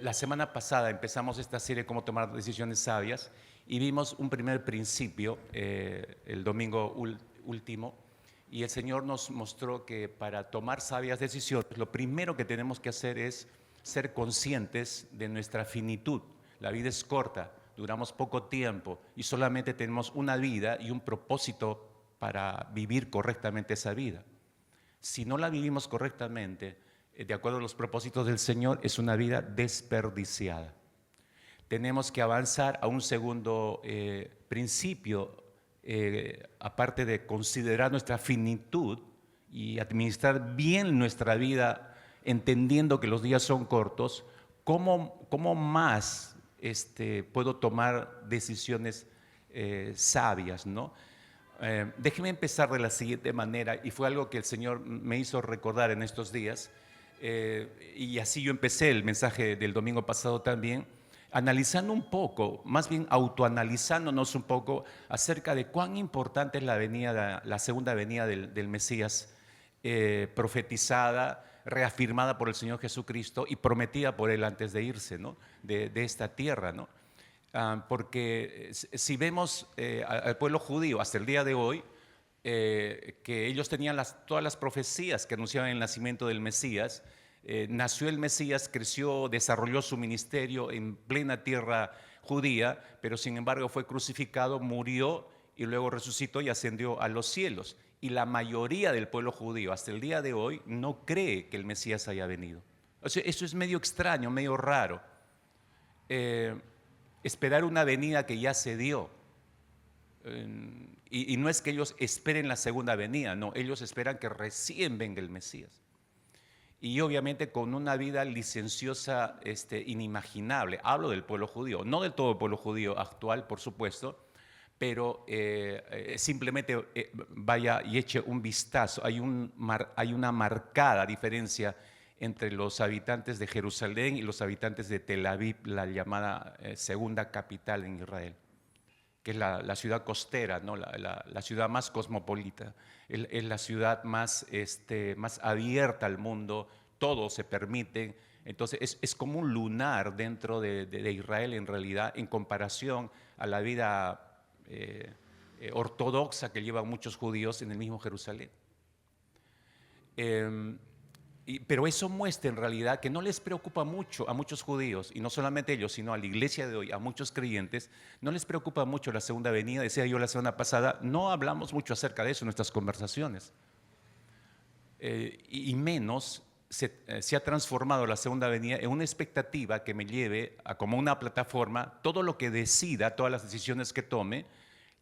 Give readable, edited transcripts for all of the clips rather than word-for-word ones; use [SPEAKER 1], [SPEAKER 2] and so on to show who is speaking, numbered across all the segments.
[SPEAKER 1] La semana pasada empezamos esta serie Cómo tomar decisiones sabias y vimos un primer principio el domingo último, y el Señor nos mostró que para tomar sabias decisiones lo primero que tenemos que hacer es ser conscientes de nuestra finitud. La vida es corta, duramos poco tiempo y solamente tenemos una vida y un propósito para vivir correctamente esa vida. Si no la vivimos correctamente, de acuerdo a los propósitos del Señor, es una vida desperdiciada. Tenemos que avanzar a un segundo principio, aparte de considerar nuestra finitud y administrar bien nuestra vida, entendiendo que los días son cortos. ¿Cómo más puedo tomar decisiones sabias, ¿no? Déjeme empezar de la siguiente manera, y fue algo que el Señor me hizo recordar en estos días. Y así yo empecé el mensaje del domingo pasado también, analizando un poco, más bien autoanalizándonos un poco acerca de cuán importante es la segunda venida del Mesías, profetizada, reafirmada por el Señor Jesucristo y prometida por Él antes de irse, ¿no? de esta tierra, ¿no? Porque si vemos al pueblo judío hasta el día de hoy, que ellos tenían todas las profecías que anunciaban el nacimiento del Mesías. Nació el Mesías, creció, desarrolló su ministerio en plena tierra judía, pero sin embargo fue crucificado, murió y luego resucitó y ascendió a los cielos. Y la mayoría del pueblo judío hasta el día de hoy no cree que el Mesías haya venido. O sea, eso es medio extraño, medio raro. Esperar una venida que ya se dio. Y no es que ellos esperen la segunda venida, no, ellos esperan que recién venga el Mesías. Y obviamente con una vida licenciosa, inimaginable. Hablo del pueblo judío, no del todo el pueblo judío actual, por supuesto, pero simplemente vaya y eche un vistazo. Hay una marcada diferencia entre los habitantes de Jerusalén y los habitantes de Tel Aviv, la llamada segunda capital en Israel, que es la ciudad costera, ¿no? la ciudad más cosmopolita, es la ciudad más abierta al mundo, todo se permite. Entonces es como un lunar dentro de Israel en realidad, en comparación a la vida ortodoxa que llevan muchos judíos en el mismo Jerusalén. Pero eso muestra en realidad que no les preocupa mucho a muchos judíos, y no solamente ellos, sino a la iglesia de hoy, a muchos creyentes, no les preocupa mucho la segunda venida. Decía yo la semana pasada, no hablamos mucho acerca de eso en nuestras conversaciones. Y menos se ha transformado la segunda venida en una expectativa que me lleve a, como una plataforma, todo lo que decida, todas las decisiones que tome,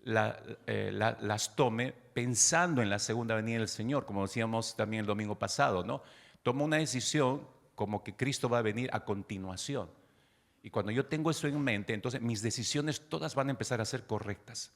[SPEAKER 1] las tome pensando en la segunda venida del Señor, como decíamos también el domingo pasado, ¿no? Tomo una decisión como que Cristo va a venir a continuación. Y cuando yo tengo eso en mente, entonces mis decisiones todas van a empezar a ser correctas.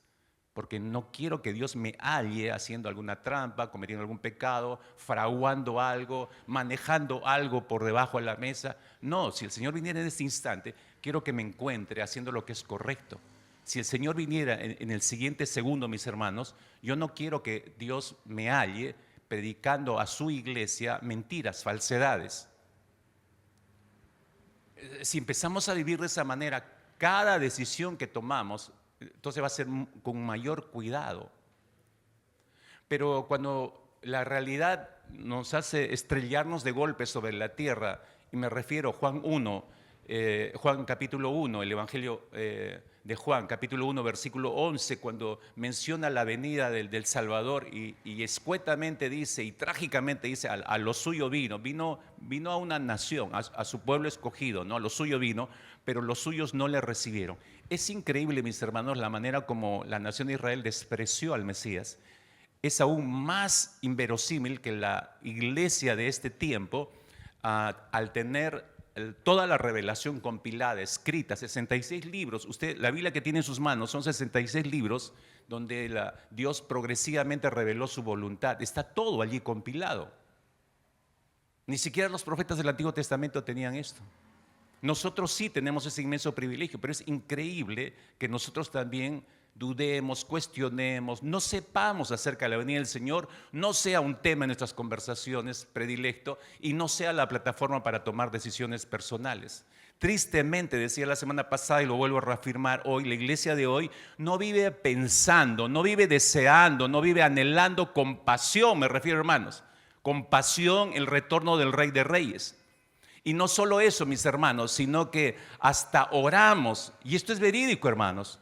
[SPEAKER 1] Porque no quiero que Dios me halle haciendo alguna trampa, cometiendo algún pecado, fraguando algo, manejando algo por debajo de la mesa. No, si el Señor viniera en este instante, quiero que me encuentre haciendo lo que es correcto. Si el Señor viniera en el siguiente segundo, mis hermanos, yo no quiero que Dios me halle predicando a su iglesia mentiras, falsedades. Si empezamos a vivir de esa manera, cada decisión que tomamos, entonces va a ser con mayor cuidado. Pero cuando la realidad nos hace estrellarnos de golpe sobre la tierra, y me refiero a Juan capítulo 1, el Evangelio de Juan, capítulo 1, versículo 11, cuando menciona la venida del Salvador y escuetamente dice y trágicamente dice, a lo suyo vino a una nación, a su pueblo escogido, ¿no? A lo suyo vino, pero los suyos no le recibieron. Es increíble, mis hermanos, la manera como la nación de Israel despreció al Mesías. Es aún más inverosímil que la iglesia de este tiempo, al tener toda la revelación compilada, escrita, 66 libros. La Biblia que tiene en sus manos son 66 libros donde Dios progresivamente reveló su voluntad. Está todo allí compilado. Ni siquiera los profetas del Antiguo Testamento tenían esto. Nosotros sí tenemos ese inmenso privilegio, pero es increíble que nosotros también dudemos, cuestionemos, no sepamos acerca de la venida del Señor, no sea un tema en nuestras conversaciones predilecto y no sea la plataforma para tomar decisiones personales. Tristemente, decía la semana pasada y lo vuelvo a reafirmar hoy, la iglesia de hoy no vive pensando, no vive deseando, no vive anhelando con pasión, me refiero, hermanos, con pasión el retorno del Rey de Reyes. Y no solo eso, mis hermanos, sino que hasta oramos, y esto es verídico, hermanos.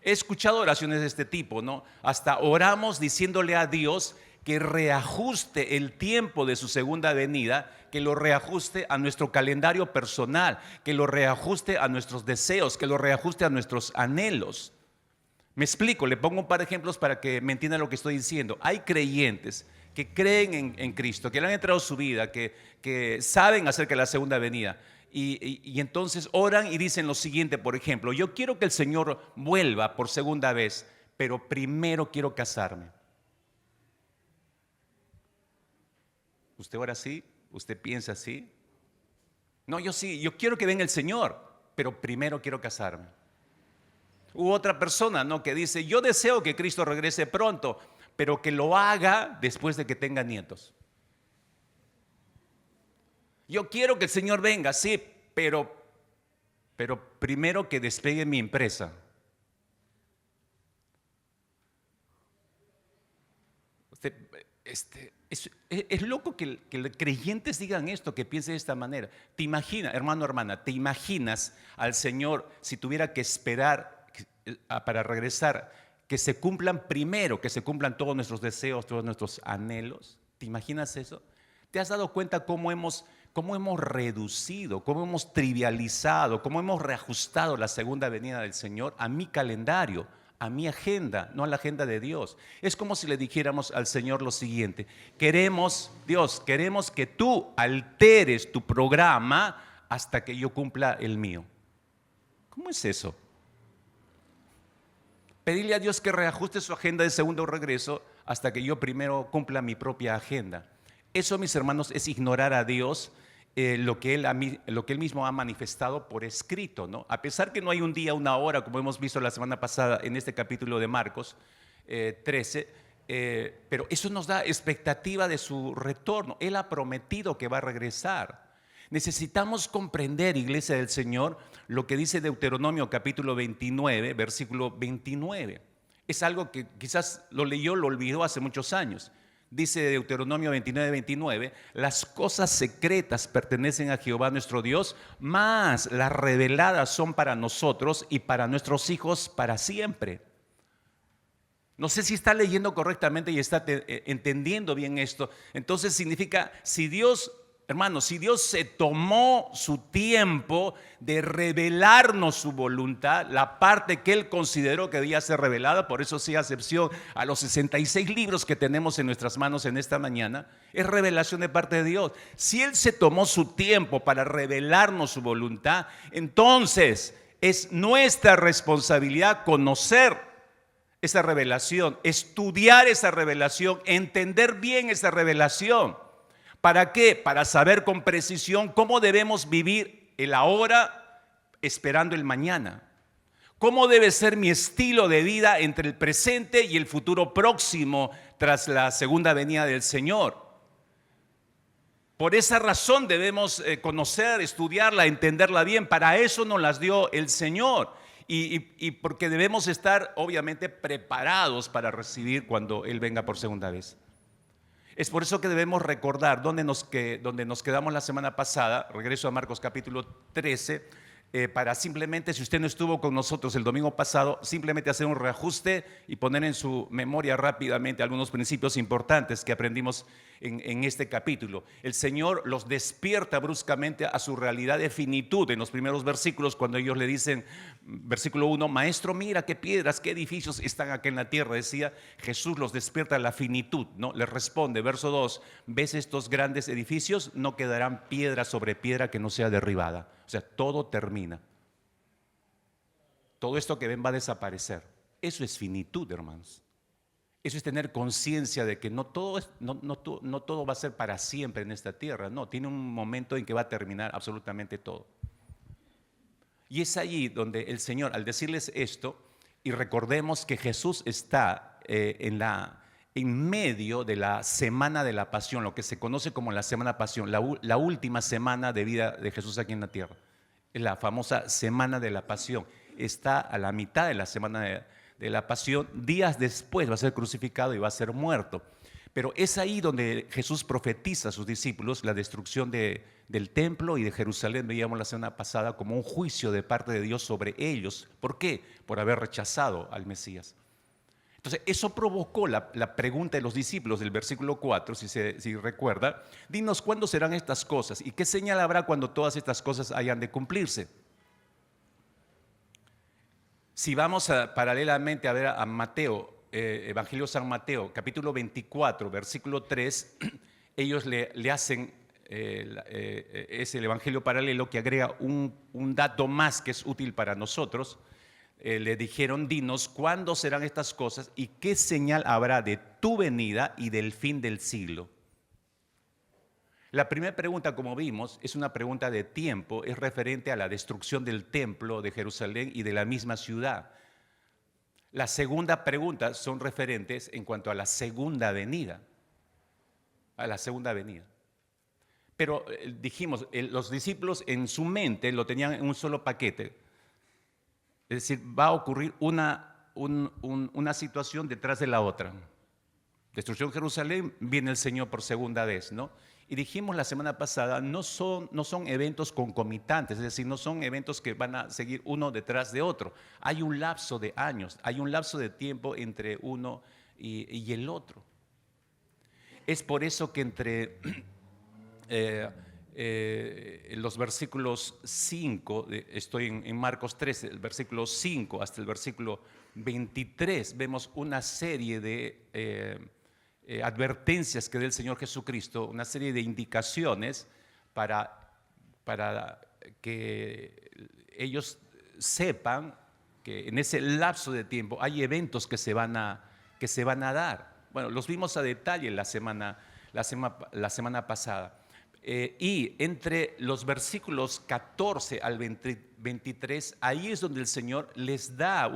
[SPEAKER 1] He escuchado oraciones de este tipo, ¿no? Hasta oramos diciéndole a Dios que reajuste el tiempo de su segunda venida, que lo reajuste a nuestro calendario personal, que lo reajuste a nuestros deseos, que lo reajuste a nuestros anhelos. Me explico, le pongo un par de ejemplos para que me entiendan lo que estoy diciendo. Hay creyentes que creen en Cristo, que le han entrado su vida, que saben acerca de la segunda venida. Y entonces oran y dicen lo siguiente, por ejemplo: yo quiero que el Señor vuelva por segunda vez, pero primero quiero casarme. ¿Usted ora así? ¿Usted piensa así? No, yo sí, yo quiero que venga el Señor, pero primero quiero casarme. U otra persona, ¿no?, que dice: yo deseo que Cristo regrese pronto, pero que lo haga después de que tenga nietos. Yo quiero que el Señor venga, sí, pero primero que despegue mi empresa. Es loco que creyentes digan esto, que piensen de esta manera. ¿Te imaginas, hermano, hermana, te imaginas al Señor si tuviera que esperar para regresar, que se cumplan primero, que se cumplan todos nuestros deseos, todos nuestros anhelos? ¿Te imaginas eso? ¿Te has dado cuenta cómo hemos reducido, cómo hemos trivializado, cómo hemos reajustado la segunda venida del Señor a mi calendario, a mi agenda, no a la agenda de Dios? Es como si le dijéramos al Señor lo siguiente: Dios, queremos que tú alteres tu programa hasta que yo cumpla el mío. ¿Cómo es eso? Pedirle a Dios que reajuste su agenda de segundo regreso hasta que yo primero cumpla mi propia agenda. Eso, mis hermanos, es ignorar a Dios, lo que Él mismo ha manifestado por escrito, ¿no? A pesar que no hay un día, una hora, como hemos visto la semana pasada en este capítulo de Marcos 13, pero eso nos da expectativa de su retorno. Él ha prometido que va a regresar. Necesitamos comprender, iglesia del Señor, lo que dice Deuteronomio capítulo 29, versículo 29. Es algo que quizás lo leyó, lo olvidó hace muchos años. Dice Deuteronomio 29, 29: las cosas secretas pertenecen a Jehová nuestro Dios, mas las reveladas son para nosotros y para nuestros hijos para siempre. No sé si está leyendo correctamente y está entendiendo bien esto. Entonces significa, si Dios se tomó su tiempo de revelarnos su voluntad, la parte que Él consideró que debía ser revelada, por eso sí, acepción a los 66 libros que tenemos en nuestras manos en esta mañana, es revelación de parte de Dios. Si Él se tomó su tiempo para revelarnos su voluntad, entonces es nuestra responsabilidad conocer esa revelación, estudiar esa revelación, entender bien esa revelación. ¿Para qué? Para saber con precisión cómo debemos vivir el ahora esperando el mañana. ¿Cómo debe ser mi estilo de vida entre el presente y el futuro próximo tras la segunda venida del Señor? Por esa razón debemos conocer, estudiarla, entenderla bien. Para eso nos las dio el Señor. Y porque debemos estar obviamente preparados para recibir cuando Él venga por segunda vez. Es por eso que debemos recordar donde nos quedamos la semana pasada. Regreso a Marcos capítulo 13, para simplemente, si usted no estuvo con nosotros el domingo pasado, simplemente hacer un reajuste y poner en su memoria rápidamente algunos principios importantes que aprendimos en este capítulo. El Señor los despierta bruscamente a su realidad de finitud en los primeros versículos, cuando ellos le dicen, versículo 1: maestro, mira qué piedras, qué edificios están aquí en la tierra. Decía, Jesús los despierta a la finitud, ¿no? Les responde, verso 2: ¿ves estos grandes edificios? No quedarán piedra sobre piedra que no sea derribada. O sea, todo termina. Todo esto que ven va a desaparecer. Eso es finitud, hermanos. Eso es tener conciencia de que no todo va a ser para siempre en esta tierra. No, tiene un momento en que va a terminar absolutamente todo. Y es allí donde el Señor, al decirles esto, y recordemos que Jesús está en medio de la semana de la pasión, lo que se conoce como la semana pasión, la última semana de vida de Jesús aquí en la tierra. la famosa Semana de la Pasión. Está a la mitad de la Semana de la Pasión, días después va a ser crucificado y va a ser muerto. Pero es ahí donde Jesús profetiza a sus discípulos la destrucción del templo y de Jerusalén. Veíamos la semana pasada como un juicio de parte de Dios sobre ellos. ¿Por qué? Por haber rechazado al Mesías. Entonces, eso provocó la pregunta de los discípulos del versículo 4, si recuerda. Dinos cuándo serán estas cosas y qué señal habrá cuando todas estas cosas hayan de cumplirse. Si vamos paralelamente a ver a Mateo, Evangelio San Mateo, capítulo 24, versículo 3, ellos le hacen, es el Evangelio paralelo que agrega un dato más que es útil para nosotros. Le dijeron, dinos cuándo serán estas cosas y qué señal habrá de tu venida y del fin del siglo. La primera pregunta, como vimos, es una pregunta de tiempo, es referente a la destrucción del templo de Jerusalén y de la misma ciudad. La segunda pregunta son referentes en cuanto a la segunda venida, Pero dijimos, los discípulos en su mente lo tenían en un solo paquete. Es decir, va a ocurrir una situación detrás de la otra. Destrucción de Jerusalén, viene el Señor por segunda vez, ¿no? Y dijimos la semana pasada, no son eventos concomitantes, es decir, no son eventos que van a seguir uno detrás de otro. Hay un lapso de años, hay un lapso de tiempo entre uno y el otro. Es por eso que entre los versículos 5, estoy en Marcos 13, el versículo 5 hasta el versículo 23, vemos una serie de advertencias que da el Señor Jesucristo, una serie de indicaciones para que ellos sepan que en ese lapso de tiempo hay eventos que se van a dar. Bueno, los vimos a detalle la semana pasada. Y entre los versículos 14 al 23, ahí es donde el Señor les da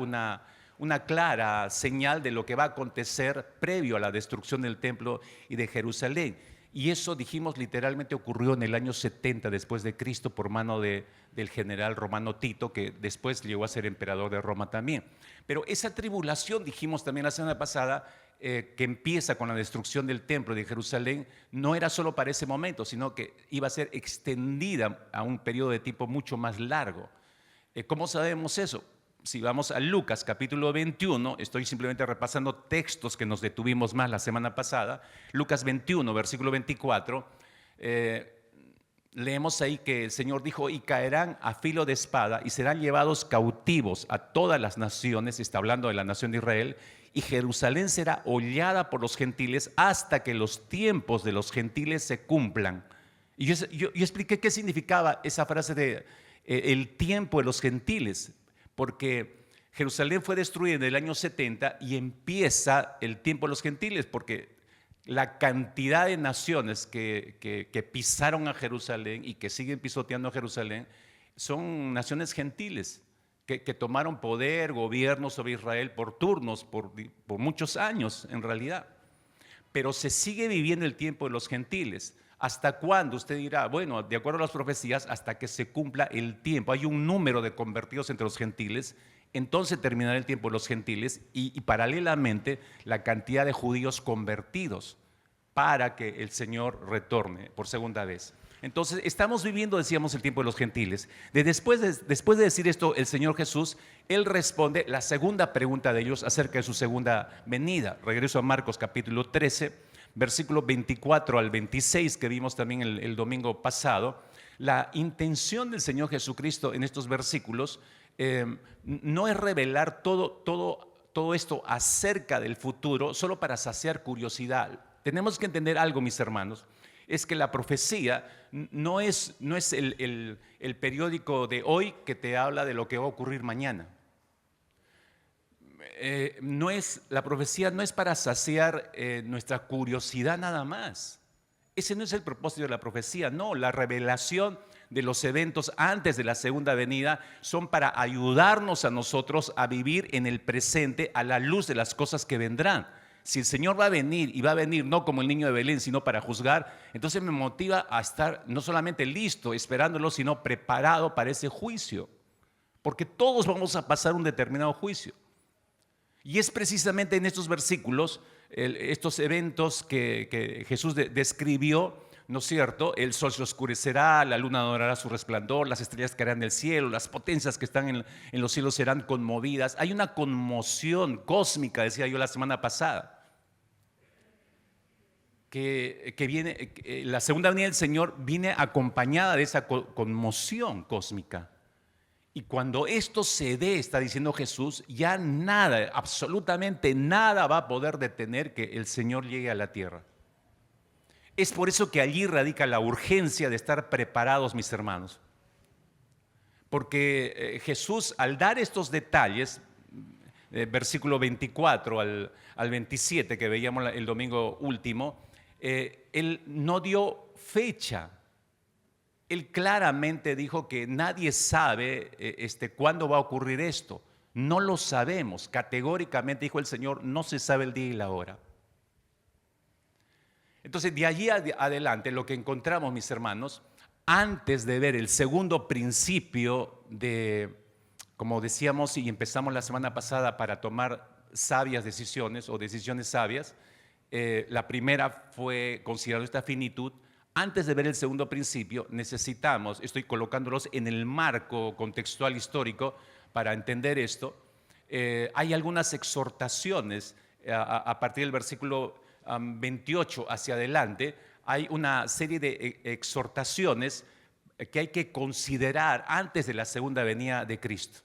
[SPEAKER 1] una clara señal de lo que va a acontecer previo a la destrucción del templo y de Jerusalén. Y eso, dijimos, literalmente ocurrió en el año 70 después de Cristo por mano del general romano Tito, que después llegó a ser emperador de Roma también. Pero esa tribulación, dijimos también la semana pasada, que empieza con la destrucción del templo de Jerusalén, no era solo para ese momento, sino que iba a ser extendida a un periodo de tiempo mucho más largo. ¿Cómo sabemos eso? Si vamos a Lucas capítulo 21, estoy simplemente repasando textos que nos detuvimos más la semana pasada. Lucas 21, versículo 24, leemos ahí que el Señor dijo, y caerán a filo de espada y serán llevados cautivos a todas las naciones, está hablando de la nación de Israel, y Jerusalén será hollada por los gentiles hasta que los tiempos de los gentiles se cumplan. Y yo expliqué qué significaba esa frase de el tiempo de los gentiles, porque Jerusalén fue destruida en el año 70 y empieza el tiempo de los gentiles, porque la cantidad de naciones que pisaron a Jerusalén y que siguen pisoteando a Jerusalén son naciones gentiles que tomaron poder, gobierno sobre Israel por turnos, por muchos años en realidad. Pero se sigue viviendo el tiempo de los gentiles. ¿Hasta cuándo? Usted dirá, bueno, de acuerdo a las profecías, hasta que se cumpla el tiempo. Hay un número de convertidos entre los gentiles, entonces terminará el tiempo de los gentiles y paralelamente la cantidad de judíos convertidos para que el Señor retorne por segunda vez. Entonces estamos viviendo, decíamos, el tiempo de los gentiles. Después de decir esto, el Señor Jesús, Él responde la segunda pregunta de ellos acerca de su segunda venida. Regreso a Marcos capítulo 13, versículo 24 al 26 que vimos también el domingo pasado. La intención del Señor Jesucristo en estos versículos no es revelar todo esto acerca del futuro solo para saciar curiosidad. Tenemos que entender algo, mis hermanos, es que la profecía no es el periódico de hoy que te habla de lo que va a ocurrir mañana. La profecía no es para saciar nuestra curiosidad nada más. Ese no es el propósito de la profecía, no. La revelación de los eventos antes de la segunda venida son para ayudarnos a nosotros a vivir en el presente a la luz de las cosas que vendrán. si el Señor va a venir y va a venir no como el niño de Belén, sino para juzgar, entonces me motiva a estar no solamente listo, esperándolo, sino preparado para ese juicio. Porque todos vamos a pasar un determinado juicio. Y es precisamente en estos versículos, estos eventos que Jesús describió, ¿no es cierto? El sol se oscurecerá, la luna adorará su resplandor, las estrellas caerán del cielo, las potencias que están en los cielos serán conmovidas. Hay una conmoción cósmica, decía yo la semana pasada, que viene, la segunda venida del Señor viene acompañada de esa conmoción cósmica. Y cuando esto se dé, está diciendo Jesús, ya nada, absolutamente nada va a poder detener que el Señor llegue a la tierra. Es por eso que allí radica la urgencia de estar preparados, mis hermanos. Porque Jesús, al dar estos detalles, versículo 24 al 27, que veíamos el domingo último, Él no dio fecha. Él claramente dijo que nadie sabe cuándo va a ocurrir esto. No lo sabemos. Categóricamente dijo el Señor, no se sabe el día y la hora. Entonces, de allí adelante, lo que encontramos, mis hermanos, antes de ver el segundo principio de, como decíamos y empezamos la semana pasada para tomar sabias decisiones o decisiones sabias, la primera fue considerar esta finitud. Antes de ver el segundo principio, necesitamos, estoy colocándolos en el marco contextual histórico para entender esto. Hay algunas exhortaciones a partir del versículo 28 hacia adelante. Hay una serie de exhortaciones que hay que considerar antes de la segunda venida de Cristo.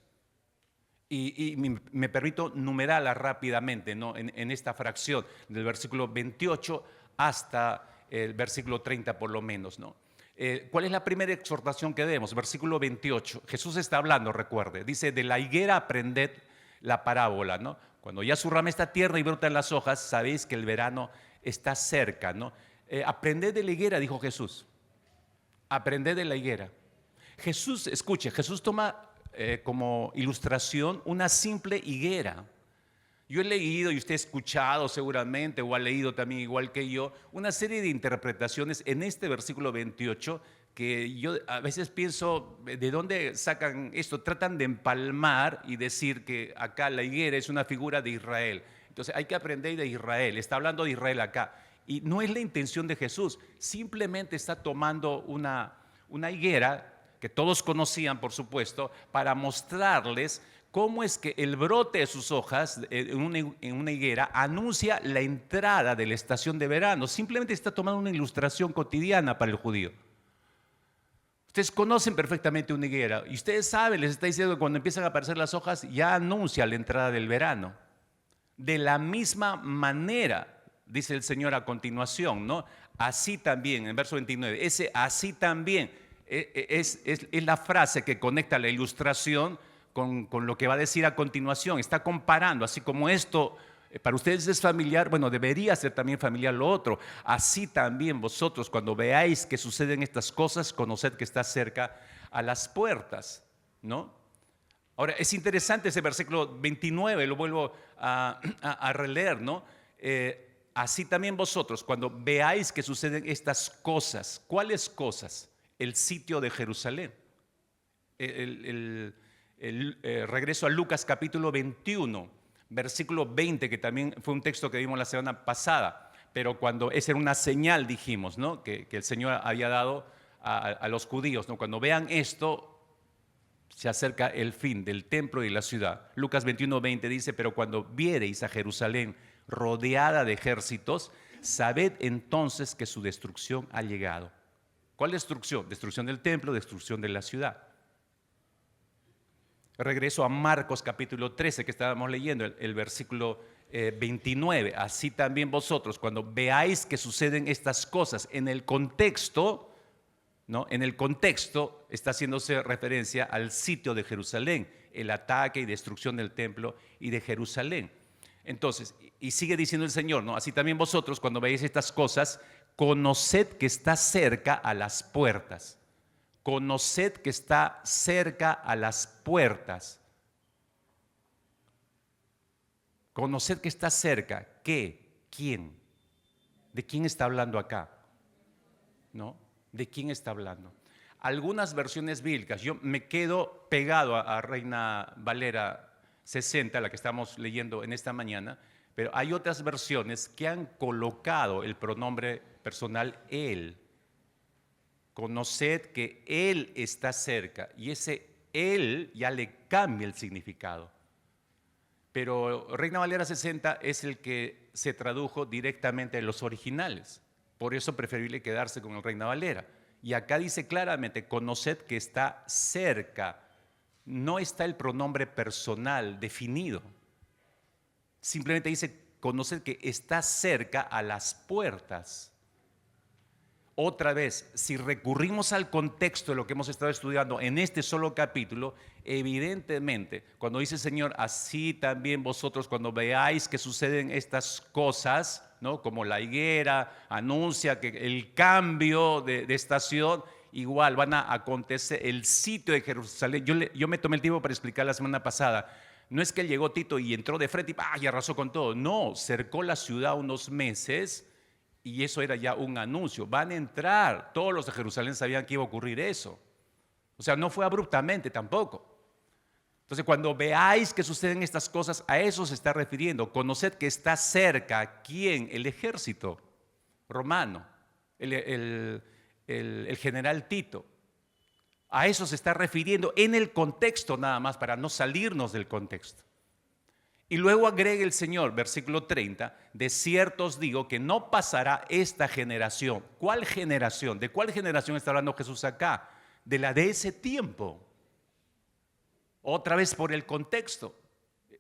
[SPEAKER 1] Y me permito numerarlas rápidamente, ¿no? en esta fracción, del versículo 28 hasta el versículo 30 por lo menos, ¿no? ¿Cuál es la primera exhortación que demos? Versículo 28. Jesús está hablando, recuerde. Dice, de la higuera aprended la parábola, ¿no? Cuando ya su rama está tierna y brotan las hojas, sabéis que el verano está cerca, ¿no? Aprended de la higuera, dijo Jesús. Aprended de la higuera. Jesús, escuche, Jesús toma como ilustración una simple higuera. Yo he leído y usted ha escuchado seguramente o ha leído también igual que yo una serie de interpretaciones en este versículo 28 que yo a veces pienso, ¿de dónde sacan esto? Tratan de empalmar y decir que acá la higuera es una figura de Israel. Entonces hay que aprender de Israel, está hablando de Israel acá. Y no es la intención de Jesús, simplemente está tomando una higuera que todos conocían, por supuesto, para mostrarles cómo es que el brote de sus hojas en una higuera anuncia la entrada de la estación de verano. Simplemente está tomando una ilustración cotidiana para el judío. Ustedes conocen perfectamente una higuera y ustedes saben, les está diciendo que cuando empiezan a aparecer las hojas ya anuncia la entrada del verano. De la misma manera, dice el Señor a continuación, ¿no? Así también, en verso 29, ese así también es la frase que conecta la ilustración con lo que va a decir a continuación. Está comparando, así como esto para ustedes es familiar, bueno, debería ser también familiar lo otro. Así también vosotros, cuando veáis que suceden estas cosas, conoced que está cerca a las puertas, ¿no? Ahora, es interesante ese versículo 29, lo vuelvo a releer, ¿no? Así también vosotros, cuando veáis que suceden estas cosas. ¿Cuáles cosas? El sitio de Jerusalén. Regreso a Lucas capítulo 21, versículo 20, que también fue un texto que vimos la semana pasada, pero cuando esa era una señal, dijimos, ¿no? que el Señor había dado a los judíos, ¿no? Cuando vean esto, se acerca el fin del templo y la ciudad. Lucas 21, 20 dice, pero cuando viereis a Jerusalén rodeada de ejércitos, sabed entonces que su destrucción ha llegado. ¿Cuál destrucción? Destrucción del templo, destrucción de la ciudad. Regreso a Marcos capítulo 13 que estábamos leyendo, el versículo 29. Así también vosotros, cuando veáis que suceden estas cosas, en el contexto, ¿no? En el contexto está haciéndose referencia al sitio de Jerusalén, el ataque y destrucción del templo y de Jerusalén. Entonces, y sigue diciendo el Señor, ¿no? Así también vosotros, cuando veáis estas cosas, conoced que está cerca a las puertas. Conoced que está cerca a las puertas. Conoced que está cerca. ¿Qué? ¿Quién? ¿De quién está hablando acá? ¿No? ¿De quién está hablando? Algunas versiones bíblicas, yo me quedo pegado a Reina Valera 60, la que estamos leyendo en esta mañana, pero hay otras versiones que han colocado el pronombre personal él. Conoced que él está cerca, y ese él ya le cambia el significado. Pero Reina Valera 60 es el que se tradujo directamente en los originales. Por eso preferible quedarse con el Reina Valera. Y acá dice claramente, conoced que está cerca. No está el pronombre personal definido. Simplemente dice, conoced que está cerca a las puertas. Otra vez, si recurrimos al contexto de lo que hemos estado estudiando en este solo capítulo, evidentemente, cuando dice el Señor, así también vosotros cuando veáis que suceden estas cosas, ¿no? Como la higuera anuncia que el cambio de estación, igual van a acontecer el sitio de Jerusalén. Yo me tomé el tiempo para explicar la semana pasada. No es que llegó Tito y entró de frente y arrasó con todo. No, cercó la ciudad unos meses. Y eso era ya un anuncio. Van a entrar. Todos los de Jerusalén sabían que iba a ocurrir eso. O sea, no fue abruptamente tampoco. Entonces, cuando veáis que suceden estas cosas, a eso se está refiriendo. Conoced que está cerca. ¿Quién? El ejército romano. El general Tito. A eso se está refiriendo en el contexto nada más, para no salirnos del contexto. Y luego agrega el Señor, versículo 30, de cierto os digo que no pasará esta generación. ¿Cuál generación? ¿De cuál generación está hablando Jesús acá? De la de ese tiempo. Otra vez por el contexto.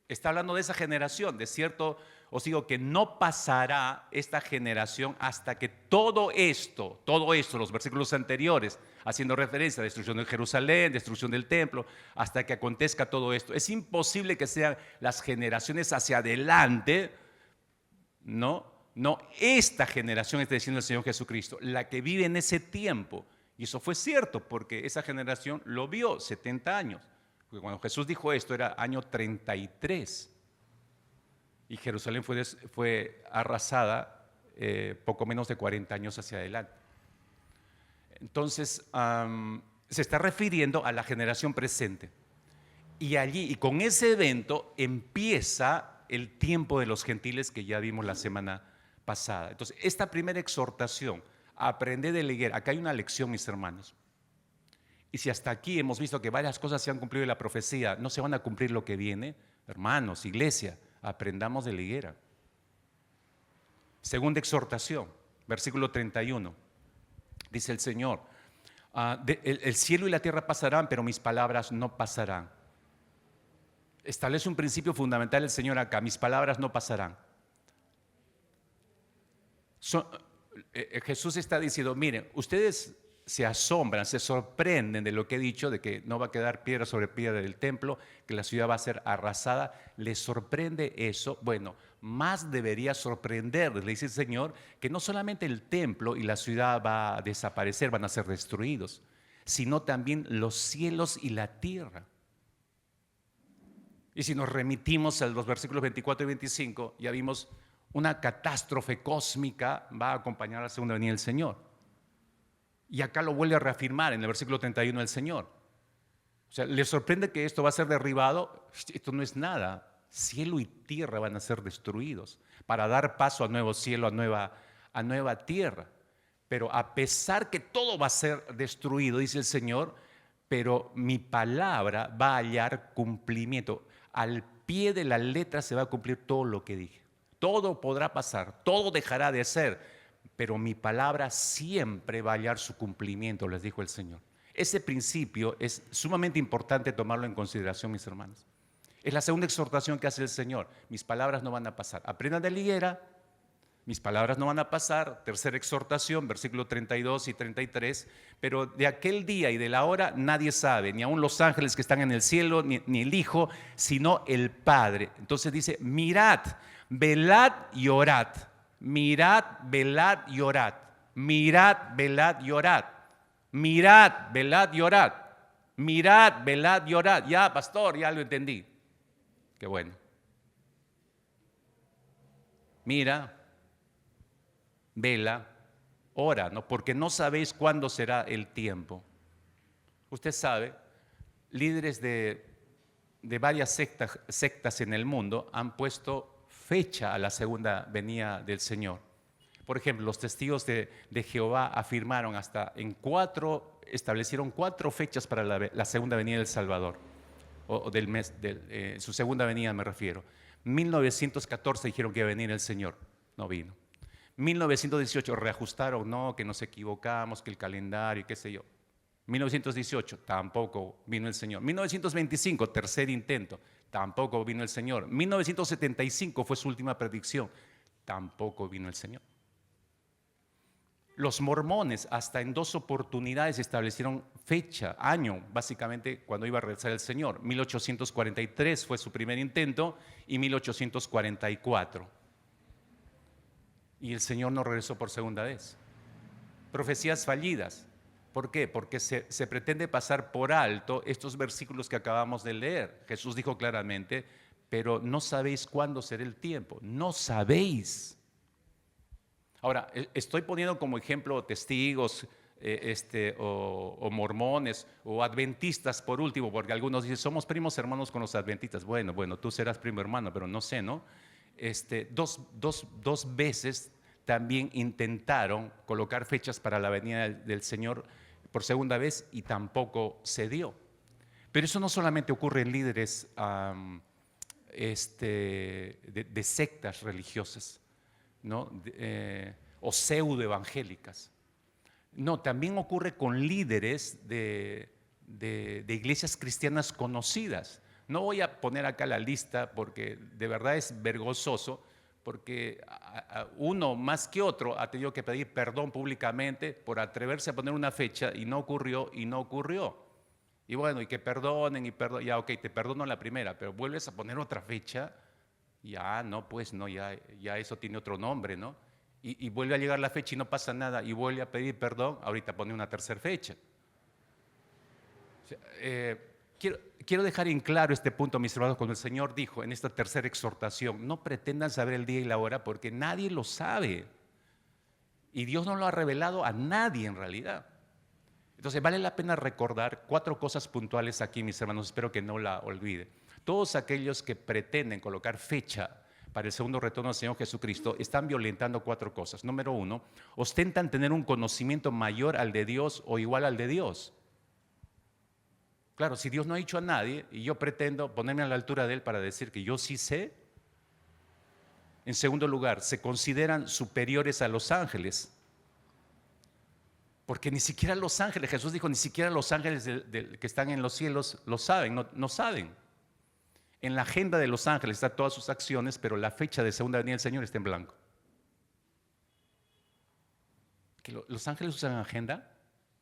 [SPEAKER 1] Está hablando de esa generación. De cierto os digo que no pasará esta generación hasta que todo esto, los versículos anteriores, haciendo referencia a la destrucción de Jerusalén, destrucción del templo, hasta que acontezca todo esto. Es imposible que sean las generaciones hacia adelante, no esta generación, está diciendo el Señor Jesucristo, la que vive en ese tiempo. Y eso fue cierto, porque esa generación lo vio 70 años. Porque cuando Jesús dijo esto era año 33. Y Jerusalén fue arrasada poco menos de 40 años hacia adelante. Entonces, se está refiriendo a la generación presente. Y allí, y con ese evento, empieza el tiempo de los gentiles que ya vimos la semana pasada. Entonces, esta primera exhortación, aprender de la higuera, acá hay una lección, mis hermanos. Y si hasta aquí hemos visto que varias cosas se han cumplido en la profecía, no se van a cumplir lo que viene, hermanos, iglesia, aprendamos de la higuera. Segunda exhortación, versículo 31. Dice el Señor, el cielo y la tierra pasarán, pero mis palabras no pasarán. Establece un principio fundamental el Señor acá, mis palabras no pasarán. Jesús está diciendo, miren, ustedes se asombran, se sorprenden de lo que he dicho, de que no va a quedar piedra sobre piedra del templo, que la ciudad va a ser arrasada. ¿Les sorprende eso? Bueno, más debería sorprenderles, le dice el Señor, que no solamente el templo y la ciudad va a desaparecer, van a ser destruidos, sino también los cielos y la tierra. Y si nos remitimos a los versículos 24 y 25, ya vimos una catástrofe cósmica va a acompañar a la segunda venida del Señor. Y acá lo vuelve a reafirmar en el versículo 31 del Señor. O sea, ¿les sorprende que esto va a ser derribado? Esto no es nada. Cielo y tierra van a ser destruidos para dar paso a nuevo cielo, a nueva tierra. Pero a pesar que todo va a ser destruido, dice el Señor, pero mi palabra va a hallar cumplimiento. Al pie de la letra se va a cumplir todo lo que dije. Todo podrá pasar, todo dejará de ser, pero mi palabra siempre va a hallar su cumplimiento, les dijo el Señor. Ese principio es sumamente importante tomarlo en consideración, mis hermanos. Es la segunda exhortación que hace el Señor. Mis palabras no van a pasar. Aprendan de la higuera, mis palabras no van a pasar. Tercera exhortación, versículos 32 y 33. Pero de aquel día y de la hora nadie sabe, ni aun los ángeles que están en el cielo, ni el Hijo, sino el Padre. Entonces dice, mirad, velad y orad. Mirad, velad y orad. Mirad, velad y orad. Mirad, velad y orad. Mirad, velad y orad. Ya, pastor, ya lo entendí. Qué bueno. Mira, vela, ora, ¿no? Porque no sabéis cuándo será el tiempo. Usted sabe, líderes de varias sectas en el mundo han puesto fecha a la segunda venida del Señor. Por ejemplo, los testigos de Jehová afirmaron establecieron 4 fechas para la segunda venida del Salvador, o del mes, su segunda venida me refiero. 1914 dijeron que iba a venir el Señor, no vino. 1918 reajustaron, no, que nos equivocamos, que el calendario, qué sé yo. 1918 tampoco vino el Señor. 1925, tercer intento, tampoco vino el Señor. 1975 fue su última predicción, tampoco vino el Señor. Los mormones hasta en 2 oportunidades establecieron fecha, año, básicamente cuando iba a regresar el Señor. 1843 fue su primer intento y 1844. Y el Señor no regresó por segunda vez. Profecías fallidas. ¿Por qué? Porque se pretende pasar por alto estos versículos que acabamos de leer. Jesús dijo claramente, pero no sabéis cuándo será el tiempo. No sabéis. Ahora, estoy poniendo como ejemplo testigos o mormones o adventistas por último, porque algunos dicen, somos primos hermanos con los adventistas. Bueno, tú serás primo hermano, pero no sé, ¿no? Dos veces también intentaron colocar fechas para la venida del Señor por segunda vez y tampoco se dio. Pero eso no solamente ocurre en líderes de sectas religiosas, ¿no? O pseudoevangélicas. No, también ocurre con líderes de iglesias cristianas conocidas. No voy a poner acá la lista porque de verdad es vergonzoso, porque uno más que otro ha tenido que pedir perdón públicamente por atreverse a poner una fecha y no ocurrió. Y bueno, y que perdonen ya ok, te perdono la primera, pero vuelves a poner otra fecha, ya no, pues no, ya eso tiene otro nombre, ¿no? Y vuelve a llegar la fecha y no pasa nada y vuelve a pedir perdón, ahorita pone una tercera fecha. O sea, quiero dejar en claro este punto, mis hermanos, cuando el Señor dijo en esta tercera exhortación, no pretendan saber el día y la hora porque nadie lo sabe. Y Dios no lo ha revelado a nadie en realidad. Entonces vale la pena recordar 4 cosas puntuales aquí, mis hermanos, espero que no la olvide. Todos aquellos que pretenden colocar fecha para el segundo retorno del Señor Jesucristo están violentando 4 cosas. Número 1, ostentan tener un conocimiento mayor al de Dios o igual al de Dios. Claro, si Dios no ha dicho a nadie y yo pretendo ponerme a la altura de Él para decir que yo sí sé. En segundo lugar, se consideran superiores a los ángeles. Porque ni siquiera los ángeles, Jesús dijo, ni siquiera los ángeles que están en los cielos lo saben, no saben. En la agenda de los ángeles están todas sus acciones, pero la fecha de segunda venida del Señor está en blanco. ¿Que los ángeles usan agenda?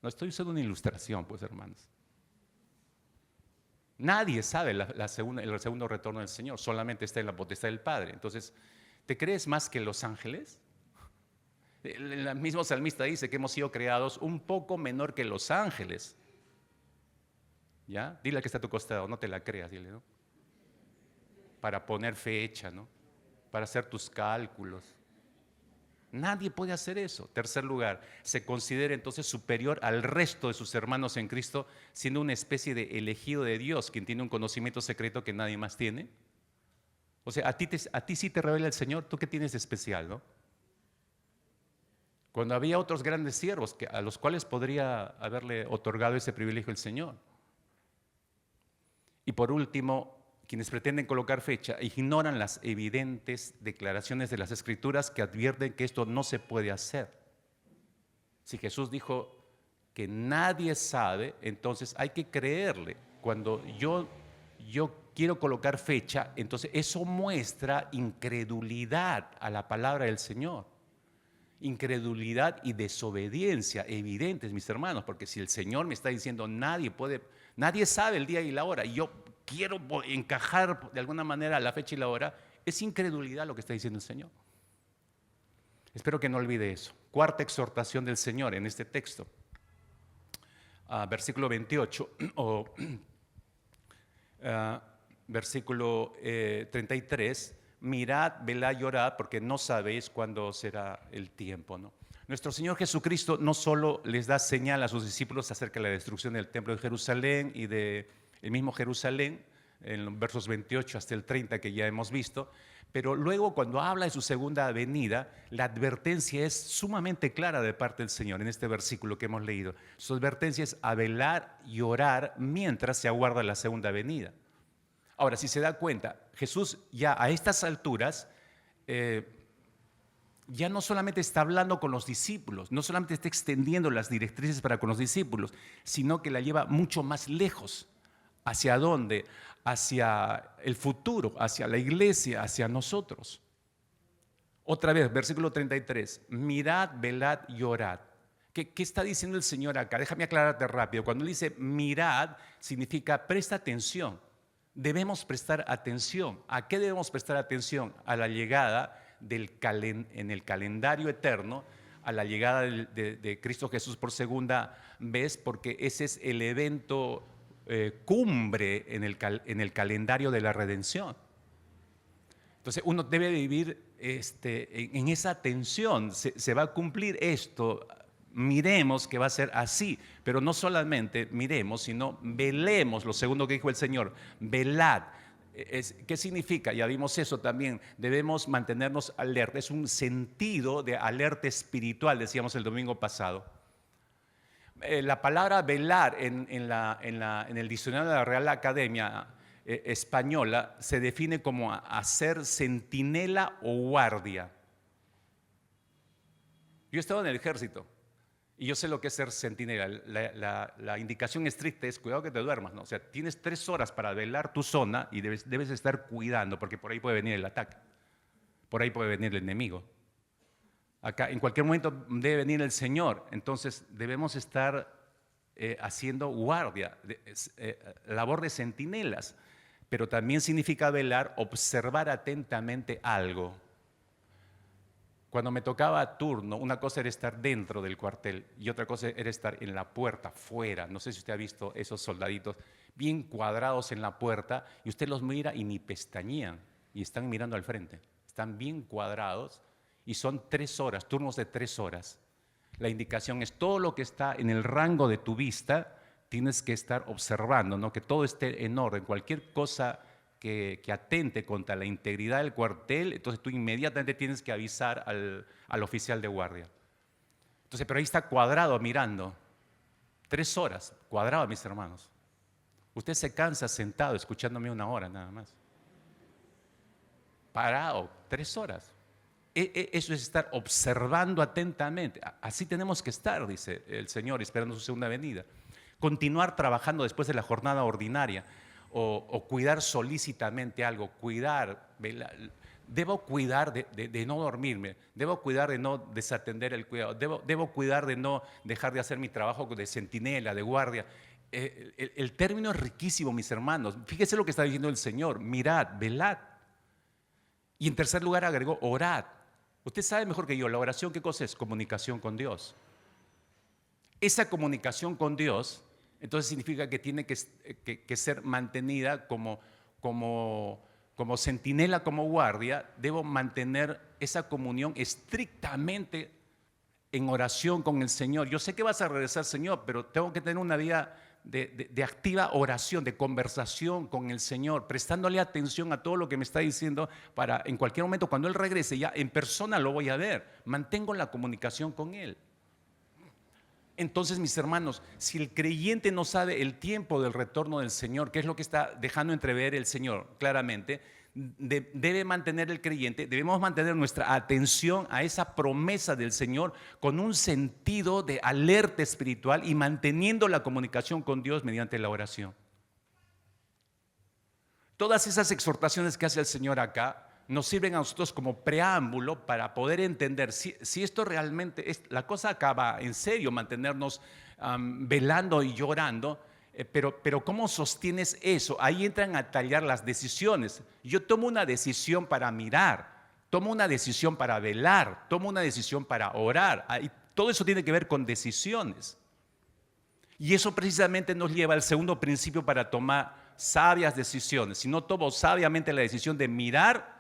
[SPEAKER 1] No estoy usando una ilustración, pues, hermanos. Nadie sabe el segundo retorno del Señor, solamente está en la potestad del Padre. Entonces, ¿te crees más que los ángeles? El mismo salmista dice que hemos sido creados un poco menor que los ángeles. ¿Ya? Dile al que está a tu costado, no te la creas, dile, ¿no? Para poner fecha, ¿no? Para hacer tus cálculos. Nadie puede hacer eso. Tercer lugar, se considera entonces superior al resto de sus hermanos en Cristo, siendo una especie de elegido de Dios, quien tiene un conocimiento secreto que nadie más tiene. O sea, a ti sí te revela el Señor, ¿tú qué tienes de especial, no? Cuando había otros grandes siervos a los cuales podría haberle otorgado ese privilegio el Señor. Y por último, quienes pretenden colocar fecha ignoran las evidentes declaraciones de las Escrituras que advierten que esto no se puede hacer. Si Jesús dijo que nadie sabe, entonces hay que creerle. Cuando yo quiero colocar fecha, entonces eso muestra incredulidad a la palabra del Señor. Incredulidad y desobediencia evidentes, mis hermanos, porque si el Señor me está diciendo nadie sabe el día y la hora, y yo quiero encajar de alguna manera la fecha y la hora, es incredulidad lo que está diciendo el Señor. Espero que no olvide eso. Cuarta exhortación del Señor en este texto, versículo 28 o versículo 33, mirad, velad y orad, porque no sabéis cuándo será el tiempo, ¿no? Nuestro Señor Jesucristo no solo les da señal a sus discípulos acerca de la destrucción del templo de Jerusalén y del mismo Jerusalén, en los versos 28 hasta el 30 que ya hemos visto, pero luego cuando habla de su segunda venida, la advertencia es sumamente clara de parte del Señor en este versículo que hemos leído. Su advertencia es a velar y orar mientras se aguarda la segunda venida. Ahora, si se da cuenta, Jesús ya a estas alturas ya no solamente está hablando con los discípulos, no solamente está extendiendo las directrices para con los discípulos, sino que la lleva mucho más lejos. ¿Hacia dónde? Hacia el futuro, hacia la iglesia, hacia nosotros. Otra vez, versículo 33, mirad, velad y orad. ¿Qué está diciendo el Señor acá? Déjame aclararte rápido. Cuando él dice mirad, significa presta atención. Debemos prestar atención. ¿A qué debemos prestar atención? A la llegada en el calendario eterno, a la llegada de Cristo Jesús por segunda vez, porque ese es el evento cumbre en el calendario de la redención. Entonces uno debe vivir en esa tensión. Se va a cumplir esto. Miremos que va a ser así, pero no solamente miremos, sino velemos. Lo segundo que dijo el Señor, velad. ¿Qué significa? Ya vimos eso también. Debemos mantenernos alerta. Es un sentido de alerta espiritual, decíamos el domingo pasado. La palabra velar en el diccionario de la Real Academia Española se define como hacer centinela o guardia. Yo he estado en el ejército y yo sé lo que es ser centinela. La indicación estricta es cuidado que te duermas, ¿no? O sea, tienes 3 horas para velar tu zona y debes estar cuidando, porque por ahí puede venir el ataque, por ahí puede venir el enemigo. Acá en cualquier momento debe venir el Señor, entonces debemos estar haciendo guardia, labor de centinelas, pero también significa velar, observar atentamente algo. Cuando me tocaba turno, una cosa era estar dentro del cuartel y otra cosa era estar en la puerta, fuera. No sé si usted ha visto esos soldaditos bien cuadrados en la puerta y usted los mira y ni pestañean y están mirando al frente. Están bien cuadrados. Y son 3 horas, turnos de 3 horas. La indicación es todo lo que está en el rango de tu vista, tienes que estar observando, ¿no? Que todo esté en orden. Cualquier cosa que atente contra la integridad del cuartel, entonces tú inmediatamente tienes que avisar al oficial de guardia. Entonces, pero ahí está cuadrado mirando. 3 horas, cuadrado, mis hermanos. Usted se cansa sentado escuchándome 1 hora nada más. Parado, 3 horas. Eso es estar observando atentamente. Así tenemos que estar, dice el Señor, esperando su segunda venida. Continuar trabajando después de la jornada ordinaria o cuidar solícitamente algo, cuidar. Debo cuidar de no dormirme, debo cuidar de no desatender el cuidado, debo cuidar de no dejar de hacer mi trabajo de centinela, de guardia. El término es riquísimo, mis hermanos. Fíjese lo que está diciendo el Señor, mirad, velad. Y en tercer lugar agregó, orad. Usted sabe mejor que yo, la oración, ¿qué cosa es? Comunicación con Dios. Esa comunicación con Dios, entonces significa que tiene que ser mantenida como centinela, como guardia. Debo mantener esa comunión estrictamente en oración con el Señor. Yo sé que vas a regresar, Señor, pero tengo que tener una vida de activa oración, de conversación con el Señor, prestándole atención a todo lo que me está diciendo para en cualquier momento, cuando Él regrese, ya en persona lo voy a ver. Mantengo la comunicación con Él. Entonces, mis hermanos, si el creyente no sabe el tiempo del retorno del Señor, que es lo que está dejando entrever el Señor claramente, debe mantener el creyente, debemos mantener nuestra atención a esa promesa del Señor con un sentido de alerta espiritual y manteniendo la comunicación con Dios mediante la oración. Todas esas exhortaciones que hace el Señor acá nos sirven a nosotros como preámbulo para poder entender si esto realmente es, la cosa acaba en serio, mantenernos velando y llorando. Pero ¿cómo sostienes eso? Ahí entran a tallar las decisiones. Yo tomo una decisión para mirar, tomo una decisión para velar, tomo una decisión para orar. Todo eso tiene que ver con decisiones. Y eso precisamente nos lleva al segundo principio para tomar sabias decisiones. Si no tomo sabiamente la decisión de mirar,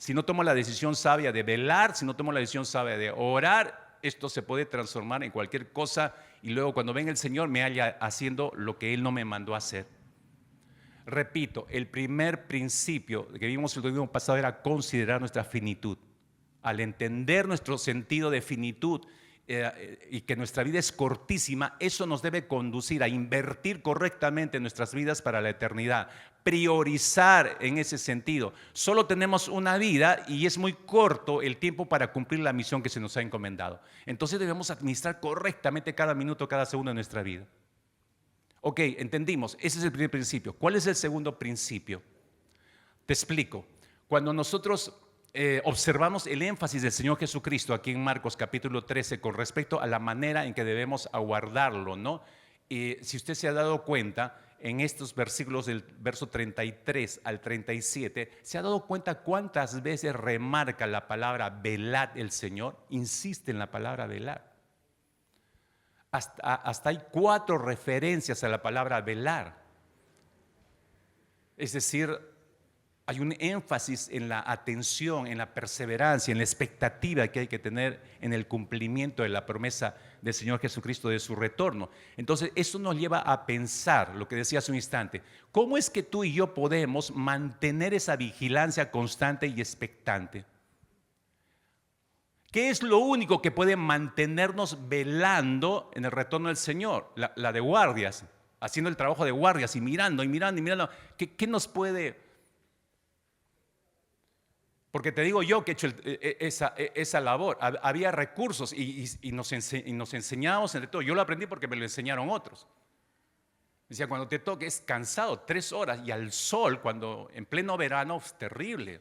[SPEAKER 1] Si no tomo la decisión sabia de velar, si no tomo la decisión sabia de orar, esto se puede transformar en cualquier cosa y luego cuando venga el Señor me halla haciendo lo que Él no me mandó a hacer. Repito, el primer principio que vimos el domingo pasado era considerar nuestra finitud. Al entender nuestro sentido de finitud y que nuestra vida es cortísima, eso nos debe conducir a invertir correctamente nuestras vidas para la eternidad, priorizar en ese sentido. Solo tenemos una vida y es muy corto el tiempo para cumplir la misión que se nos ha encomendado. Entonces debemos administrar correctamente cada minuto, cada segundo de nuestra vida. Ok, entendimos, ese es el primer principio. ¿Cuál es el segundo principio? Te explico. Cuando nosotros observamos el énfasis del Señor Jesucristo aquí en Marcos capítulo 13 con respecto a la manera en que debemos aguardarlo, ¿no? Si usted se ha dado cuenta, en estos versículos del verso 33 al 37, ¿se ha dado cuenta cuántas veces remarca la palabra velad el Señor? Insiste en la palabra velad. Hasta hay 4 referencias a la palabra velar. Es decir, hay un énfasis en la atención, en la perseverancia, en la expectativa que hay que tener en el cumplimiento de la promesa del Señor Jesucristo de su retorno. Entonces, eso nos lleva a pensar, lo que decía hace un instante, ¿cómo es que tú y yo podemos mantener esa vigilancia constante y expectante? ¿Qué es lo único que puede mantenernos velando en el retorno del Señor? La de guardias, haciendo el trabajo de guardias y mirando y mirando y mirando. ¿Qué nos puede? Porque te digo yo que he hecho esa labor. Había recursos y nos enseñábamos entre todo. Yo lo aprendí porque me lo enseñaron otros. Decía, cuando te toque es cansado, 3 horas y al sol, cuando en pleno verano, es terrible.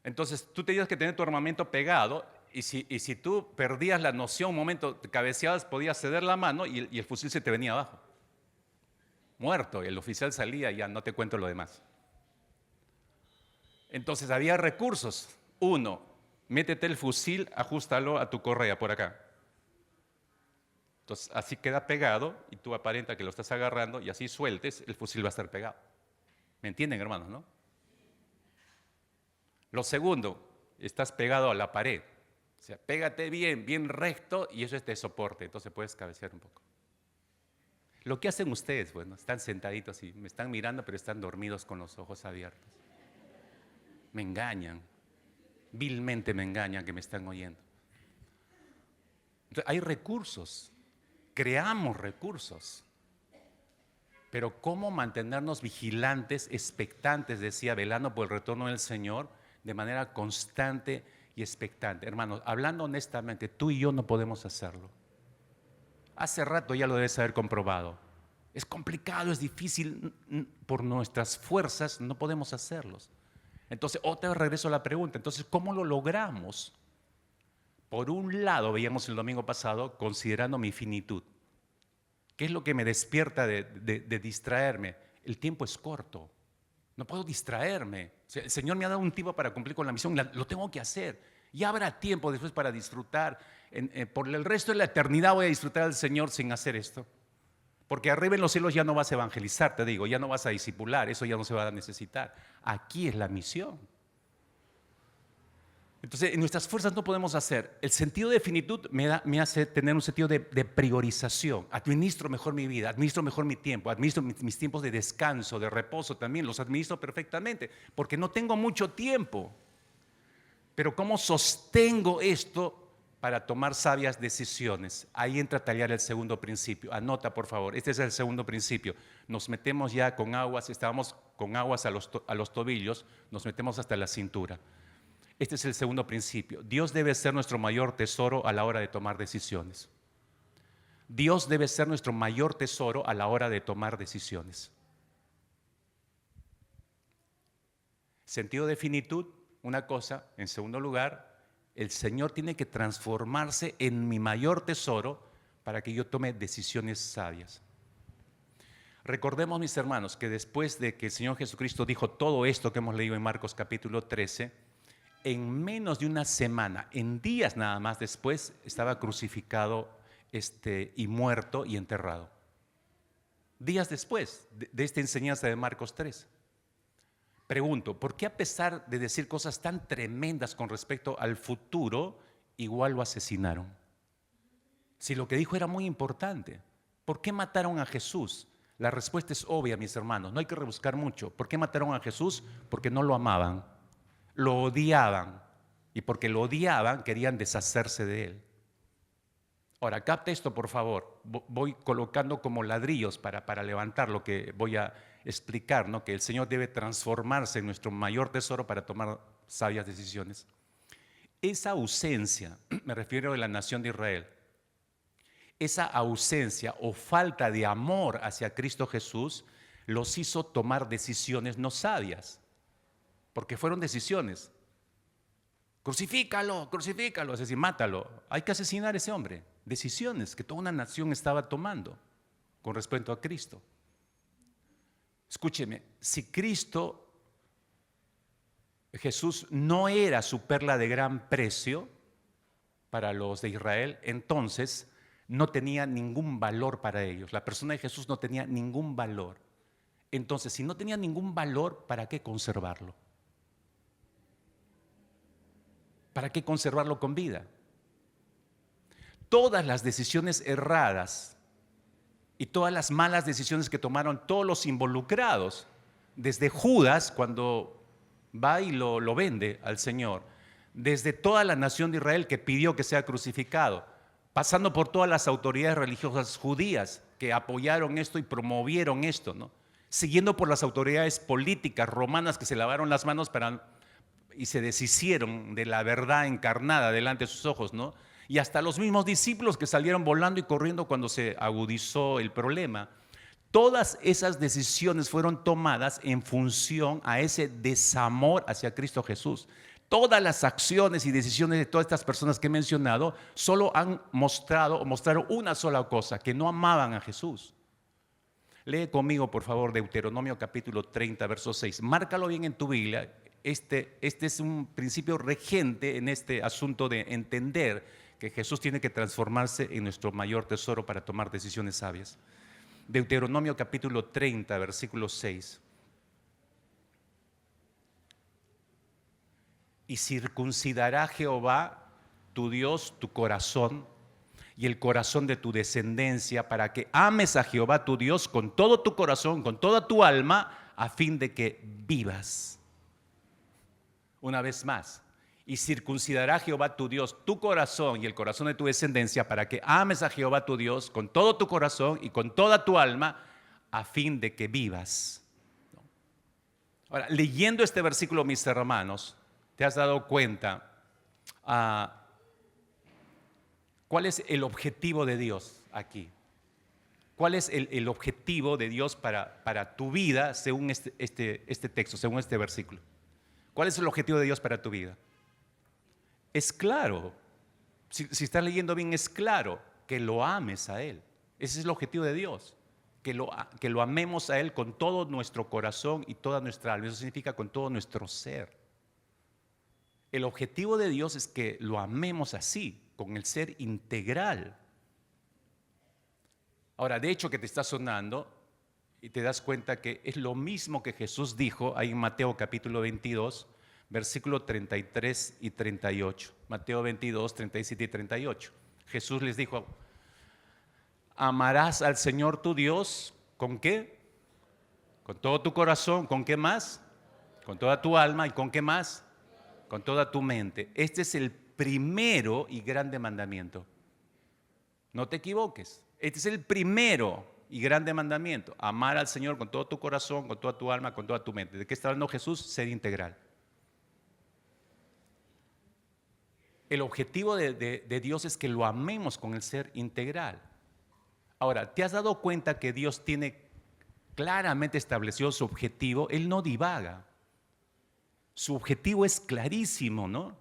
[SPEAKER 1] Entonces tú tenías que tener tu armamento pegado y si tú perdías la noción un momento, te cabeceabas, podías ceder la mano y el fusil se te venía abajo. Muerto, y el oficial salía y ya no te cuento lo demás. Entonces había recursos. 1, métete el fusil, ajustalo a tu correa por acá. Entonces así queda pegado y tú aparenta que lo estás agarrando y así sueltes, el fusil va a estar pegado. ¿Me entienden, hermanos, no? Lo segundo, estás pegado a la pared. O sea, pégate bien, bien recto y eso es de soporte, entonces puedes cabecear un poco. Lo que hacen ustedes, bueno, están sentaditos y me están mirando, pero están dormidos con los ojos abiertos. Me engañan, vilmente me engañan que me están oyendo. Entonces, hay recursos, creamos recursos. Pero ¿cómo mantenernos vigilantes, expectantes, decía, velando por el retorno del Señor? De manera constante y expectante. Hermanos, hablando honestamente, tú y yo no podemos hacerlo. Hace rato ya lo debes haber comprobado. Es complicado, es difícil, por nuestras fuerzas no podemos hacerlos. Entonces, otra vez regreso a la pregunta. Entonces, ¿cómo lo logramos? Por un lado, veíamos el domingo pasado, considerando mi finitud. ¿Qué es lo que me despierta de distraerme? El tiempo es corto. No puedo distraerme. El Señor me ha dado un tiempo para cumplir con la misión. Lo tengo que hacer. Y habrá tiempo después para disfrutar. Por el resto de la eternidad voy a disfrutar al Señor sin hacer esto. Porque arriba en los cielos ya no vas a evangelizar, te digo. Ya no vas a discipular. Eso ya no se va a necesitar. Aquí es la misión. Entonces, en nuestras fuerzas no podemos hacer. El sentido de finitud me hace tener un sentido de priorización. Administro mejor mi vida, administro mejor mi tiempo, administro mis tiempos de descanso, de reposo también, los administro perfectamente, porque no tengo mucho tiempo. Pero ¿cómo sostengo esto para tomar sabias decisiones? Ahí entra a tallar el segundo principio. Anota, por favor, este es el segundo principio. Nos metemos ya con aguas, estábamos con aguas a los tobillos, nos metemos hasta la cintura. Este es el segundo principio. Dios debe ser nuestro mayor tesoro a la hora de tomar decisiones. Dios debe ser nuestro mayor tesoro a la hora de tomar decisiones. Sentido de finitud, una cosa. En segundo lugar, el Señor tiene que transformarse en mi mayor tesoro para que yo tome decisiones sabias. Recordemos, mis hermanos, que después de que el Señor Jesucristo dijo todo esto que hemos leído en Marcos capítulo 13, en menos de una semana, en días nada más después, estaba crucificado y muerto y enterrado. Días después de esta enseñanza de Marcos 3. Pregunto, ¿por qué a pesar de decir cosas tan tremendas con respecto al futuro, igual lo asesinaron? Si lo que dijo era muy importante. ¿Por qué mataron a Jesús? La respuesta es obvia, mis hermanos, no hay que rebuscar mucho. ¿Por qué mataron a Jesús? Porque no lo amaban, lo odiaban. Y porque lo odiaban, querían deshacerse de él. Ahora, capte esto, por favor. Voy colocando como ladrillos para levantar lo que voy a explicar, ¿no? Que el Señor debe transformarse en nuestro mayor tesoro para tomar sabias decisiones. Esa ausencia, me refiero a la nación de Israel, esa ausencia o falta de amor hacia Cristo Jesús los hizo tomar decisiones no sabias, porque fueron decisiones. Crucifícalo, crucifícalo, es decir, mátalo. Hay que asesinar a ese hombre. Decisiones que toda una nación estaba tomando con respecto a Cristo. Escúcheme, si Cristo, Jesús, no era su perla de gran precio para los de Israel, entonces no tenía ningún valor para ellos. La persona de Jesús no tenía ningún valor. Entonces, si no tenía ningún valor, ¿para qué conservarlo? ¿Para qué conservarlo con vida? Todas las decisiones erradas y todas las malas decisiones que tomaron todos los involucrados, desde Judas cuando va y lo vende al Señor, desde toda la nación de Israel que pidió que sea crucificado, pasando por todas las autoridades religiosas judías que apoyaron esto y promovieron esto, ¿no? Siguiendo por las autoridades políticas romanas que se lavaron las manos y se deshicieron de la verdad encarnada delante de sus ojos, ¿no? Y hasta los mismos discípulos que salieron volando y corriendo cuando se agudizó el problema. Todas esas decisiones fueron tomadas en función a ese desamor hacia Cristo Jesús. Todas las acciones y decisiones de todas estas personas que he mencionado solo han mostrado o mostraron una sola cosa, que no amaban a Jesús. Lee conmigo, por favor, Deuteronomio capítulo 30, verso 6. Márcalo bien en tu Biblia. Este es un principio regente en este asunto de entender que Jesús tiene que transformarse en nuestro mayor tesoro para tomar decisiones sabias. Deuteronomio capítulo 30, versículo 6. Y circuncidará Jehová tu Dios tu corazón y el corazón de tu descendencia para que ames a Jehová tu Dios con todo tu corazón, con toda tu alma, a fin de que vivas. Una vez más, y circuncidará Jehová tu Dios tu corazón y el corazón de tu descendencia para que ames a Jehová tu Dios con todo tu corazón y con toda tu alma, a fin de que vivas. Ahora, leyendo este versículo, mis hermanos, ¿te has dado cuenta cuál es el objetivo de Dios aquí? ¿Cuál es el objetivo de Dios para tu vida según este texto, según este versículo? ¿Cuál es el objetivo de Dios para tu vida? Es claro, si estás leyendo bien, es claro que lo ames a Él. Ese es el objetivo de Dios, que lo amemos a Él con todo nuestro corazón y toda nuestra alma. Eso significa con todo nuestro ser. El objetivo de Dios es que lo amemos así, con el ser integral. Ahora, de hecho que te está sonando y te das cuenta que es lo mismo que Jesús dijo ahí en Mateo capítulo 22, versículo 33 y 38. Mateo 22, 37 y 38. Jesús les dijo, amarás al Señor tu Dios, ¿con qué? Con todo tu corazón, ¿con qué más? Con toda tu alma, ¿y con qué más? Con toda tu mente. Este es el primero y grande mandamiento. No te equivoques. Este es el primero y grande mandamiento. Amar al Señor con todo tu corazón, con toda tu alma, con toda tu mente. ¿De qué está hablando Jesús? Ser integral. El objetivo de Dios es que lo amemos con el ser integral. Ahora, ¿te has dado cuenta que Dios tiene claramente establecido su objetivo? Él no divaga. Su objetivo es clarísimo, ¿no?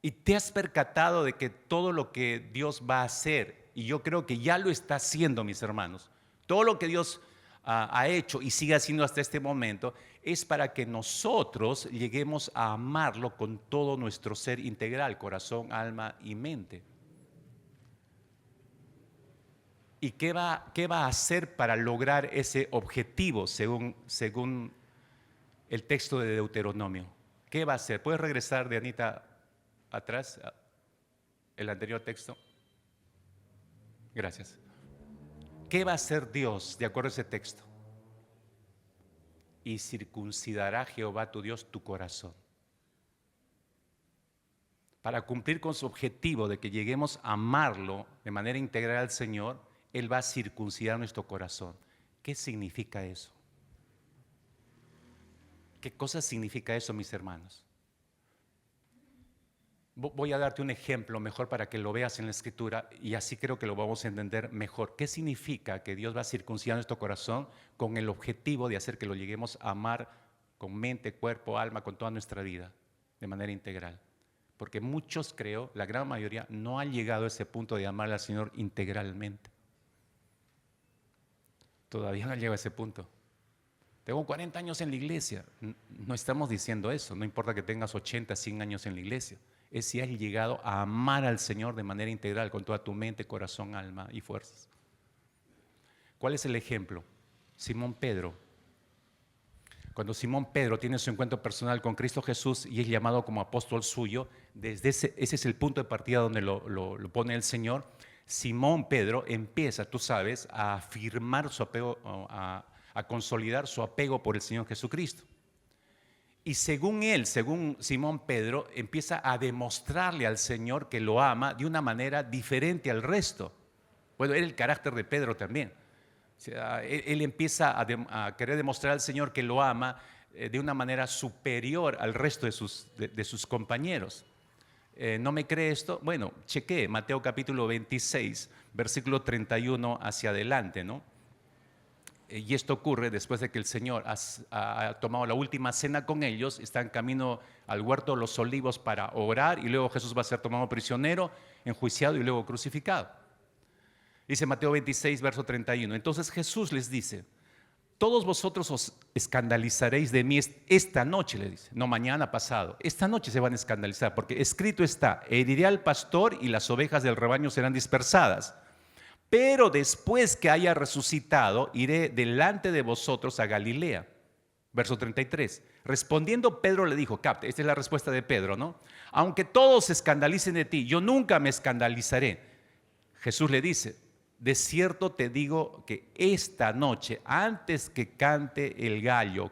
[SPEAKER 1] Y te has percatado de que todo lo que Dios va a hacer, y yo creo que ya lo está haciendo, mis hermanos, todo lo que Dios ha hecho y sigue haciendo hasta este momento, es para que nosotros lleguemos a amarlo con todo nuestro ser integral, corazón, alma y mente. ¿Y qué va a hacer para lograr ese objetivo según el texto de Deuteronomio. ¿Qué va a hacer? ¿Puedes regresar, Dianita, atrás, el anterior texto? Gracias. ¿Qué va a hacer Dios de acuerdo a ese texto? Y circuncidará Jehová tu Dios tu corazón. Para cumplir con su objetivo de que lleguemos a amarlo de manera integral al Señor, Él va a circuncidar nuestro corazón. ¿Qué significa eso? ¿Qué cosa significa eso, mis hermanos? Voy a darte un ejemplo mejor para que lo veas en la Escritura y así creo que lo vamos a entender mejor. ¿Qué significa que Dios va a circuncidar nuestro corazón con el objetivo de hacer que lo lleguemos a amar con mente, cuerpo, alma, con toda nuestra vida, de manera integral? Porque muchos, creo, la gran mayoría, no han llegado a ese punto de amar al Señor integralmente. Todavía no han llegado a ese punto. Tengo 40 años en la iglesia. No estamos diciendo eso, no importa que tengas 80, 100 años en la iglesia. Es si has llegado a amar al Señor de manera integral, con toda tu mente, corazón, alma y fuerzas. ¿Cuál es el ejemplo? Simón Pedro. Cuando Simón Pedro tiene su encuentro personal con Cristo Jesús y es llamado como apóstol suyo, desde ese es el punto de partida donde lo pone el Señor. Simón Pedro empieza, tú sabes, a afirmar su apego, a consolidar su apego por el Señor Jesucristo. Y según él, según Simón Pedro, empieza a demostrarle al Señor que lo ama de una manera diferente al resto. Bueno, era el carácter de Pedro también. O sea, él empieza a querer demostrar al Señor que lo ama de una manera superior al resto de sus compañeros. ¿No me cree esto? Bueno, chequee Mateo capítulo 26, versículo 31 hacia adelante, ¿no? Y esto ocurre después de que el Señor ha tomado la última cena con ellos, está en camino al huerto de los olivos para orar y luego Jesús va a ser tomado prisionero, enjuiciado y luego crucificado. Dice Mateo 26, verso 31. Entonces Jesús les dice: todos vosotros os escandalizaréis de mí esta noche, le dice, no mañana, pasado. Esta noche se van a escandalizar, porque escrito está: heriré al pastor y las ovejas del rebaño serán dispersadas. Pero después que haya resucitado, iré delante de vosotros a Galilea. Verso 33. Respondiendo Pedro le dijo, capte, esta es la respuesta de Pedro, ¿no? Aunque todos se escandalicen de ti, yo nunca me escandalizaré. Jesús le dice: de cierto te digo que esta noche, antes que cante el gallo,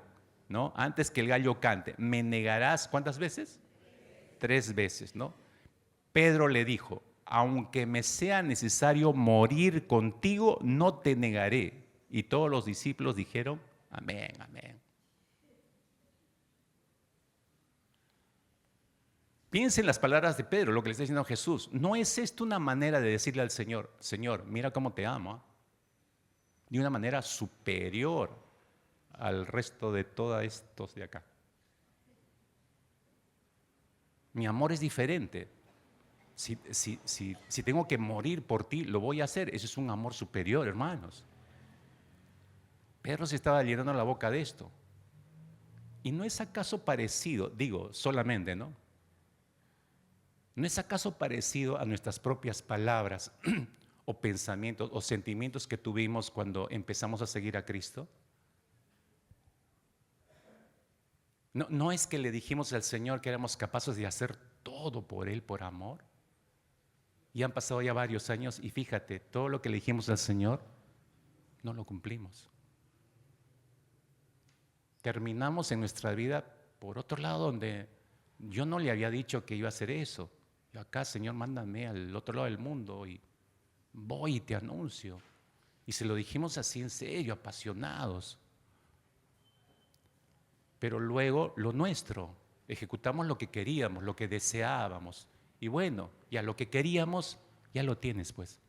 [SPEAKER 1] ¿no? Antes que el gallo cante, me negarás, ¿cuántas veces? 3 veces, ¿no? Pedro le dijo: aunque me sea necesario morir contigo, no te negaré. Y todos los discípulos dijeron: amén, amén. Piensen las palabras de Pedro, lo que le está diciendo Jesús. ¿No es esto una manera de decirle al Señor: Señor, mira cómo te amo? De una manera superior al resto de todos estos de acá. Mi amor es diferente. Si tengo que morir por ti, lo voy a hacer. Ese es un amor superior, hermanos. Pedro se estaba llenando la boca de esto. ¿Y no es acaso parecido, digo solamente, ¿no? ¿No es acaso parecido a nuestras propias palabras o pensamientos o sentimientos que tuvimos cuando empezamos a seguir a Cristo? ¿No es que le dijimos al Señor que éramos capaces de hacer todo por Él, por amor? Y han pasado ya varios años y fíjate, todo lo que le dijimos al Señor, no lo cumplimos. Terminamos en nuestra vida por otro lado donde yo no le había dicho que iba a hacer eso. Yo acá, Señor, mándame al otro lado del mundo y voy y te anuncio. Y se lo dijimos así en serio, apasionados. Pero luego lo nuestro, ejecutamos lo que queríamos, lo que deseábamos. Y bueno, ya lo que queríamos, ya lo tienes pues.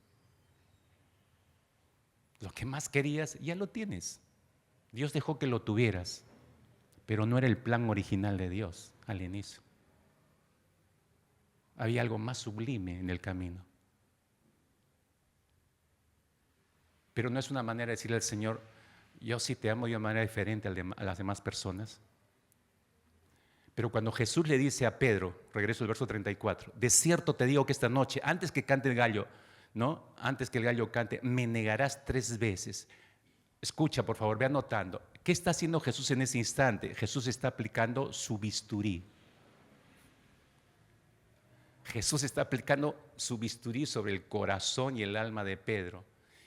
[SPEAKER 1] Lo que más querías, ya lo tienes. Dios dejó que lo tuvieras, pero no era el plan original de Dios al inicio. Había algo más sublime en el camino. Pero no es una manera de decirle al Señor: yo sí te amo de una manera diferente a las demás personas. Pero cuando Jesús le dice a Pedro, regreso al verso 34, de cierto te digo que esta noche, antes que cante el gallo, ¿no? Antes que el gallo cante, me negarás 3 veces. Escucha, por favor, ve anotando. ¿Qué está haciendo Jesús en ese instante? Jesús está aplicando su bisturí. Jesús está aplicando su bisturí sobre el corazón y el alma de Pedro.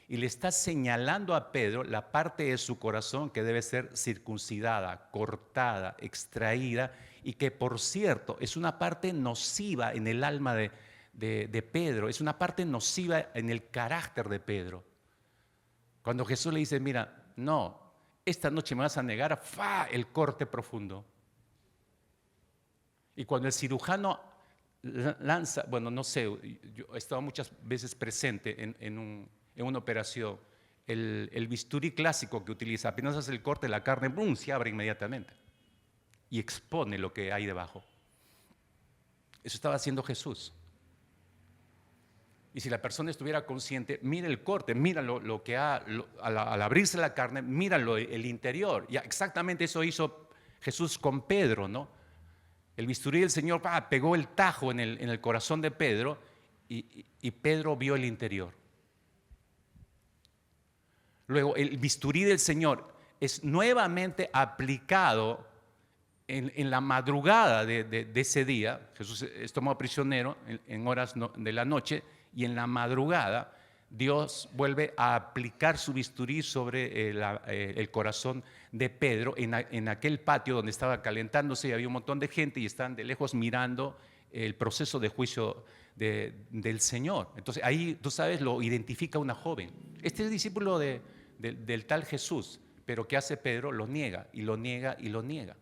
[SPEAKER 1] Y le está señalando a Pedro la parte de su corazón que debe ser circuncidada, cortada, extraída, y que, por cierto, es una parte nociva en el alma de Pedro, es una parte nociva en el carácter de Pedro. Cuando Jesús le dice, mira, no, esta noche me vas a negar, ¡fa! El corte profundo. Y cuando el cirujano lanza, bueno, no sé, yo he estado muchas veces presente en una operación, el bisturí clásico que utiliza, apenas hace el corte, la carne, ¡bum!, se abre inmediatamente y expone lo que hay debajo. Eso estaba haciendo Jesús. Y si la persona estuviera consciente, mira el corte, mira lo que al abrirse la carne, míralo el interior. Y exactamente eso hizo Jesús con Pedro, ¿no? El bisturí del Señor pegó el tajo en el corazón de Pedro y Pedro vio el interior. Luego, el bisturí del Señor es nuevamente aplicado en la madrugada de ese día. Jesús es tomado prisionero en horas de la noche, y en la madrugada Dios vuelve a aplicar su bisturí sobre el corazón de Pedro en aquel patio donde estaba calentándose y había un montón de gente y estaban de lejos mirando el proceso de juicio del Señor. Entonces ahí, tú sabes, lo identifica una joven. Este es discípulo del tal Jesús, pero ¿qué hace Pedro? Lo niega y lo niega y lo niega.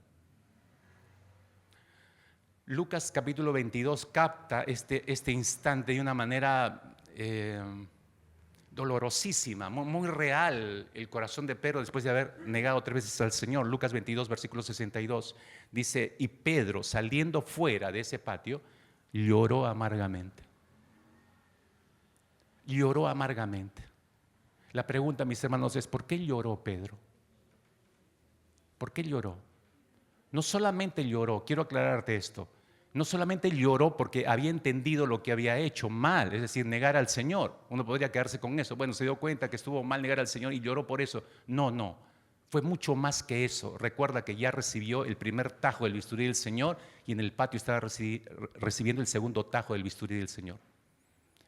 [SPEAKER 1] Lucas capítulo 22 capta este instante de una manera dolorosísima, muy real, el corazón de Pedro después de haber negado 3 veces al Señor. Lucas 22, versículo 62, dice, y Pedro, saliendo fuera de ese patio, lloró amargamente. Lloró amargamente. La pregunta, mis hermanos, es, ¿por qué lloró Pedro? ¿Por qué lloró? No solamente lloró, quiero aclararte esto, no solamente lloró porque había entendido lo que había hecho mal, es decir, negar al Señor. Uno podría quedarse con eso. Bueno, se dio cuenta que estuvo mal negar al Señor y lloró por eso. No, fue mucho más que eso. Recuerda que ya recibió el primer tajo del bisturí del Señor y en el patio estaba recibiendo el segundo tajo del bisturí del Señor.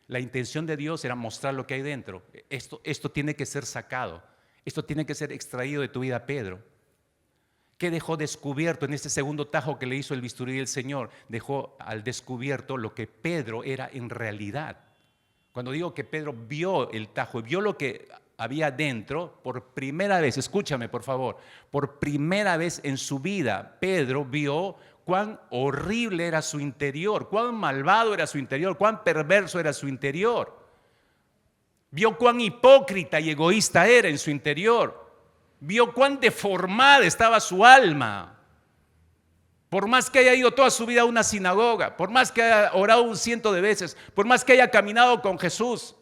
[SPEAKER 1] La intención de Dios era mostrar lo que hay dentro. Esto tiene que ser sacado, esto tiene que ser extraído de tu vida, Pedro. ¿Qué dejó descubierto en este segundo tajo que le hizo el bisturí del Señor? Dejó al descubierto lo que Pedro era en realidad. Cuando digo que Pedro vio el tajo y vio lo que había dentro, por primera vez, escúchame por favor, por primera vez en su vida, Pedro vio cuán horrible era su interior, cuán malvado era su interior, cuán perverso era su interior. Vio cuán hipócrita y egoísta era en su interior. Vio cuán deformada estaba su alma. Por más que haya ido toda su vida a una sinagoga, por más que haya orado 100 veces, por más que haya caminado con Jesús,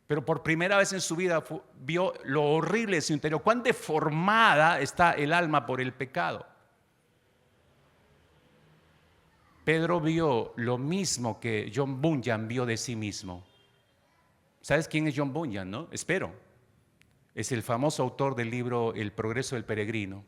[SPEAKER 1] pero por primera vez en su vida vio lo horrible de su interior, cuán deformada está el alma por el pecado. Pedro vio lo mismo que John Bunyan vio de sí mismo. ¿Sabes quién es John Bunyan, no? Espero. Es el famoso autor del libro El progreso del peregrino.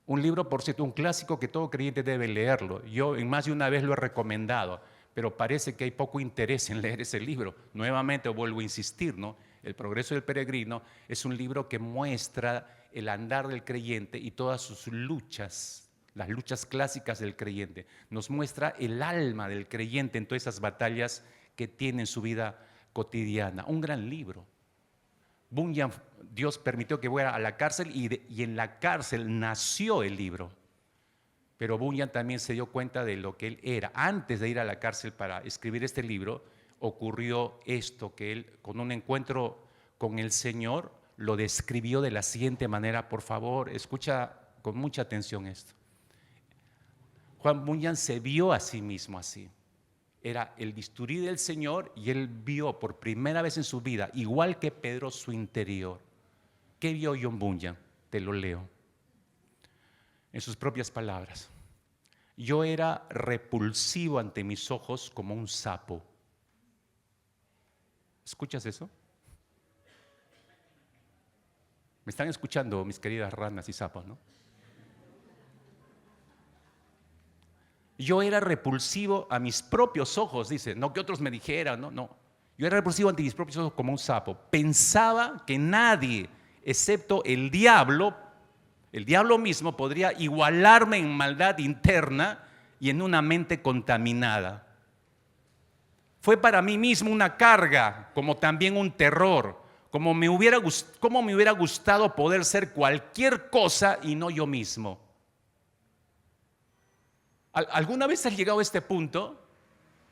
[SPEAKER 1] Un libro, por cierto, un clásico que todo creyente debe leerlo. Yo en más de una vez lo he recomendado, pero parece que hay poco interés en leer ese libro. Nuevamente vuelvo a insistir, ¿no? El progreso del peregrino es un libro que muestra el andar del creyente y todas sus luchas, las luchas clásicas del creyente. Nos muestra el alma del creyente en todas esas batallas que tiene en su vida cotidiana. Un gran libro. Bunyan, Dios permitió que fuera a la cárcel y en la cárcel nació el libro. Pero Bunyan también se dio cuenta de lo que él era. Antes de ir a la cárcel para escribir este libro, ocurrió esto, que él, con un encuentro con el Señor, lo describió de la siguiente manera. Por favor, escucha con mucha atención esto. Juan Bunyan se vio a sí mismo así. Era el bisturí del Señor y él vio por primera vez en su vida, igual que Pedro, su interior. ¿Qué vio John Bunyan? Te lo leo en sus propias palabras. Yo era repulsivo ante mis ojos como un sapo. ¿Escuchas eso? Me están escuchando mis queridas ranas y sapos, ¿no? Yo era repulsivo a mis propios ojos, dice, no que otros me dijeran, no, no. Yo era repulsivo ante mis propios ojos como un sapo. Pensaba que nadie, excepto el diablo mismo, podría igualarme en maldad interna y en una mente contaminada. Fue para mí mismo una carga, como también un terror, como me hubiera gustado poder ser cualquier cosa y no yo mismo. ¿Alguna vez has llegado a este punto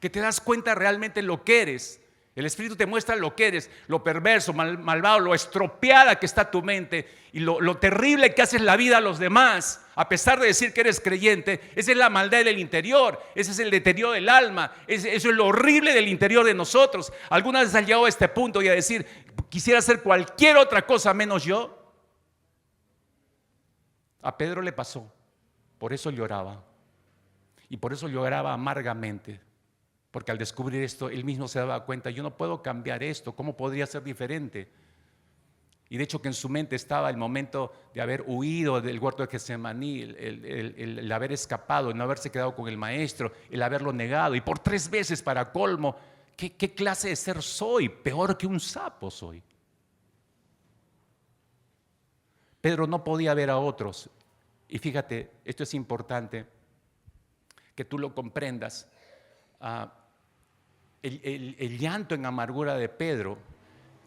[SPEAKER 1] que te das cuenta realmente lo que eres? El Espíritu te muestra lo que eres, lo perverso, malvado, lo estropeada que está tu mente y lo terrible que haces la vida a los demás, a pesar de decir que eres creyente. Esa es la maldad del interior, ese es el deterioro del alma, eso es lo horrible del interior de nosotros. ¿Alguna vez has llegado a este punto y a decir, quisiera hacer cualquier otra cosa menos yo? A Pedro le pasó, por eso lloraba. Y por eso lloraba amargamente, porque al descubrir esto, él mismo se daba cuenta, yo no puedo cambiar esto, ¿cómo podría ser diferente? Y de hecho que en su mente estaba el momento de haber huido del huerto de Getsemaní, el haber escapado, el no haberse quedado con el maestro, el haberlo negado, y por 3 veces para colmo, ¿qué clase de ser soy? Peor que un sapo soy. Pedro no podía ver a otros, y fíjate, esto es importante, que tú lo comprendas. El llanto en amargura de Pedro,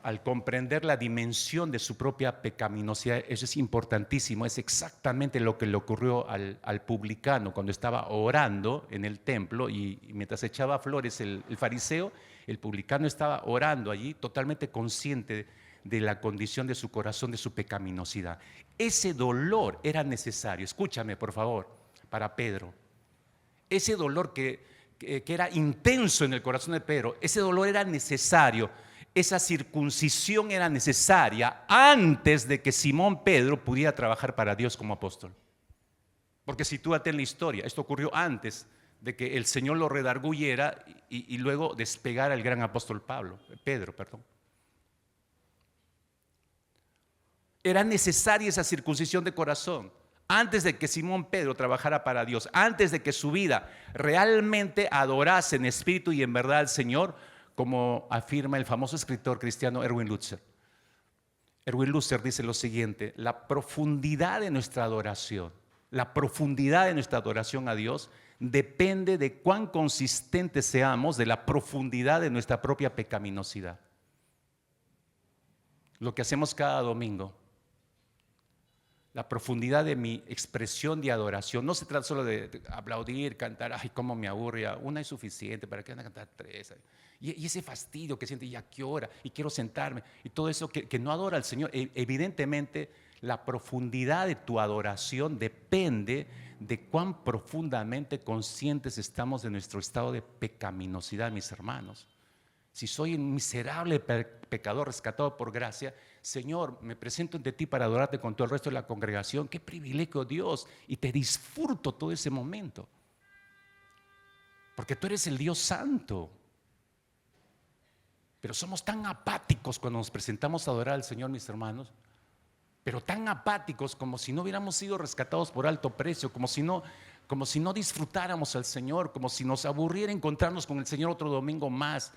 [SPEAKER 1] al comprender la dimensión de su propia pecaminosidad, eso es importantísimo, es exactamente lo que le ocurrió al publicano cuando estaba orando en el templo y mientras echaba flores el fariseo, el publicano estaba orando allí totalmente consciente de la condición de su corazón, de su pecaminosidad. Ese dolor era necesario, escúchame por favor, para Pedro. Ese dolor que era intenso en el corazón de Pedro, ese dolor era necesario, esa circuncisión era necesaria antes de que Simón Pedro pudiera trabajar para Dios como apóstol. Porque sitúate en la historia, esto ocurrió antes de que el Señor lo redarguyera y luego despegara el gran apóstol Pedro. Era necesaria esa circuncisión de corazón. Antes de que Simón Pedro trabajara para Dios, antes de que su vida realmente adorase en espíritu y en verdad al Señor, como afirma el famoso escritor cristiano Erwin Lutzer. Erwin Lutzer dice lo siguiente: la profundidad de nuestra adoración, a Dios depende de cuán consistentes seamos de la profundidad de nuestra propia pecaminosidad. Lo que hacemos cada domingo, la profundidad de mi expresión de adoración. No se trata solo de aplaudir, cantar, ay, cómo me aburre, una es suficiente, ¿para qué van a cantar 3? Y ese fastidio que siente, ¿y a qué hora? Y quiero sentarme, y todo eso que no adora al Señor. Evidentemente, la profundidad de tu adoración depende de cuán profundamente conscientes estamos de nuestro estado de pecaminosidad, mis hermanos. Si soy un miserable pecador rescatado por gracia, Señor, me presento ante ti para adorarte con todo el resto de la congregación. Qué privilegio, Dios, y te disfruto todo ese momento, porque tú eres el Dios santo. Pero somos tan apáticos cuando nos presentamos a adorar al Señor, mis hermanos, pero tan apáticos como si no hubiéramos sido rescatados por alto precio, como si no disfrutáramos al Señor, como si nos aburriera encontrarnos con el Señor otro domingo más.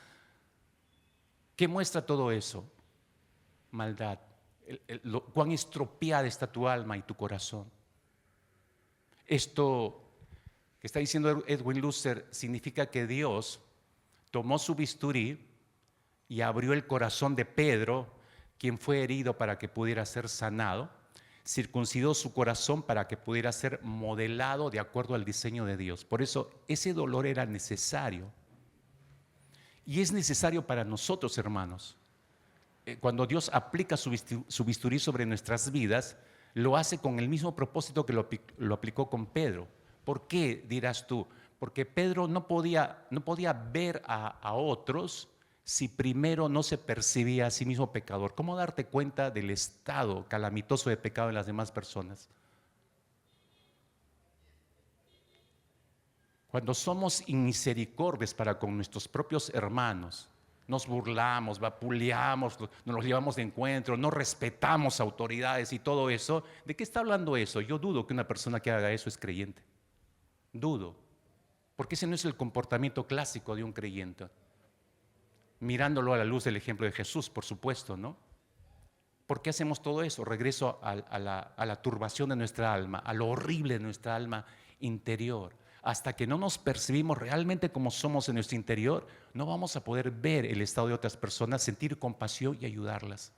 [SPEAKER 1] ¿Qué muestra todo eso? Maldad. Cuán estropeada está tu alma y tu corazón. Esto que está diciendo Erwin Lutzer significa que Dios tomó su bisturí y abrió el corazón de Pedro, quien fue herido para que pudiera ser sanado, circuncidó su corazón para que pudiera ser modelado de acuerdo al diseño de Dios. Por eso ese dolor era necesario. Y es necesario para nosotros, hermanos. Cuando Dios aplica su bisturí sobre nuestras vidas, lo hace con el mismo propósito que lo aplicó con Pedro. ¿Por qué, dirás tú? Porque Pedro no podía ver a otros si primero no se percibía a sí mismo pecador. ¿Cómo darte cuenta del estado calamitoso de pecado en las demás personas? Cuando somos inmisericordias para con nuestros propios hermanos, Nos burlamos, vapuleamos, nos los llevamos de encuentro, no respetamos autoridades y todo eso. ¿De qué está hablando eso? Yo dudo que una persona que haga eso es creyente. Dudo. Porque ese no es el comportamiento clásico de un creyente. Mirándolo a la luz del ejemplo de Jesús, por supuesto, ¿no? ¿Por qué hacemos todo eso? Regreso a la turbación de nuestra alma, a lo horrible de nuestra alma interior. Hasta que no nos percibimos realmente como somos en nuestro interior, no vamos a poder ver el estado de otras personas, sentir compasión y ayudarlas.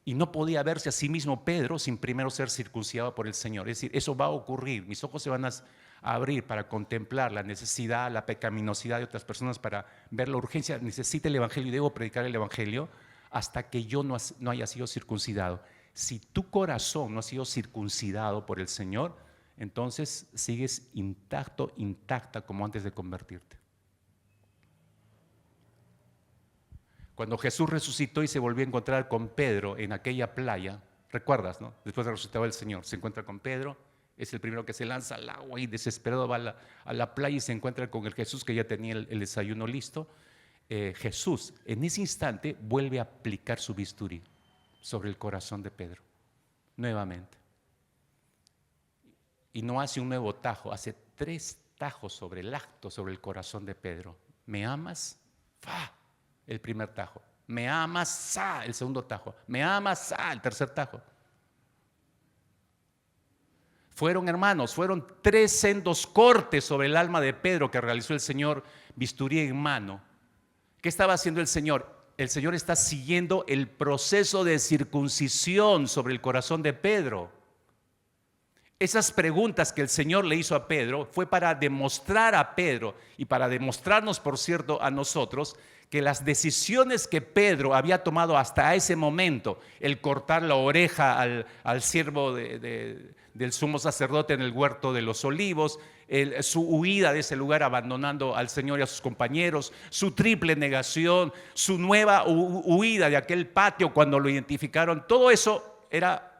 [SPEAKER 1] Y no podía verse a sí mismo Pedro sin primero ser circuncidado por el Señor. Es decir, eso va a ocurrir. Mis ojos se van a abrir para contemplar la necesidad, la pecaminosidad de otras personas, para ver la urgencia. Necesita el Evangelio y debo predicar el Evangelio hasta que yo no haya sido circuncidado. Si tu corazón no ha sido circuncidado por el Señor, entonces sigues intacto, intacta como antes de convertirte. Cuando Jesús resucitó y se volvió a encontrar con Pedro en aquella playa, ¿recuerdas, no? Después de resucitar el Señor, se encuentra con Pedro, es el primero que se lanza al agua y desesperado va a la playa y se encuentra con el Jesús que ya tenía el desayuno listo. Jesús en ese instante vuelve a aplicar su bisturí sobre el corazón de Pedro, nuevamente. Y no hace un nuevo tajo, hace 3 tajos sobre el acto, sobre el corazón de Pedro. ¿Me amas? ¡Fa! El primer tajo. ¿Me amas? ¡Sa! El segundo tajo. ¿Me amas? ¡Sa! El tercer tajo. Fueron, hermanos, fueron 3 sendos cortes sobre el alma de Pedro que realizó el Señor, bisturí en mano. ¿Qué estaba haciendo el Señor? El Señor está siguiendo el proceso de circuncisión sobre el corazón de Pedro. Esas preguntas que el Señor le hizo a Pedro fue para demostrar a Pedro y para demostrarnos, por cierto, a nosotros, que las decisiones que Pedro había tomado hasta ese momento, el cortar la oreja al siervo del sumo sacerdote en el huerto de los olivos, su huida de ese lugar abandonando al Señor y a sus compañeros, su triple negación, su nueva huida de aquel patio cuando lo identificaron, todo eso era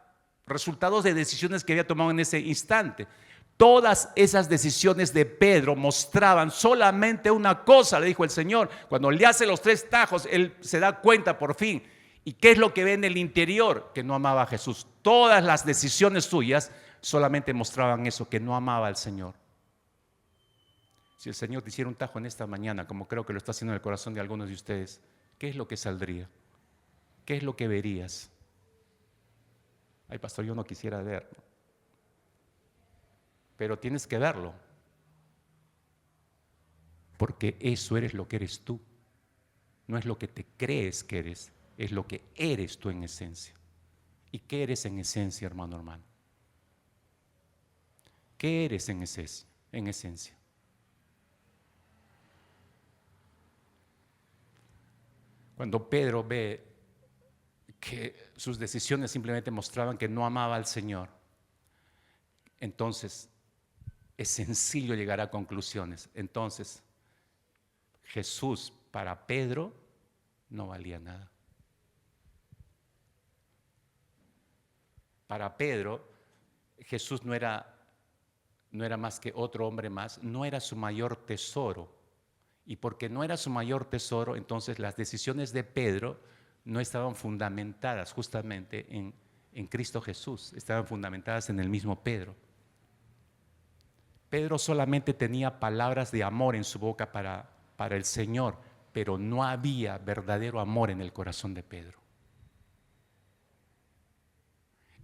[SPEAKER 1] resultados de decisiones que había tomado en ese instante. Todas esas decisiones de Pedro mostraban solamente una cosa, le dijo el Señor. Cuando le hace los 3 tajos, él se da cuenta por fin. ¿Y qué es lo que ve en el interior? Que no amaba a Jesús. Todas las decisiones suyas solamente mostraban eso, que no amaba al Señor. Si el Señor te hiciera un tajo en esta mañana, como creo que lo está haciendo en el corazón de algunos de ustedes, ¿qué es lo que saldría? ¿Qué es lo que verías? Ay, pastor, yo no quisiera verlo. Pero tienes que verlo. Porque eso eres lo que eres tú. No es lo que te crees que eres, es lo que eres tú en esencia. ¿Y qué eres en esencia, hermano, hermano? ¿Qué eres en esencia? Cuando Pedro ve que sus decisiones simplemente mostraban que no amaba al Señor, entonces es sencillo llegar a conclusiones. Entonces, Jesús para Pedro no valía nada. Para Pedro, Jesús no era más que otro hombre más, no era su mayor tesoro. Y porque no era su mayor tesoro, entonces las decisiones de Pedro no estaban fundamentadas justamente en Cristo Jesús, estaban fundamentadas en el mismo Pedro. Pedro solamente tenía palabras de amor en su boca para el Señor, pero no había verdadero amor en el corazón de Pedro.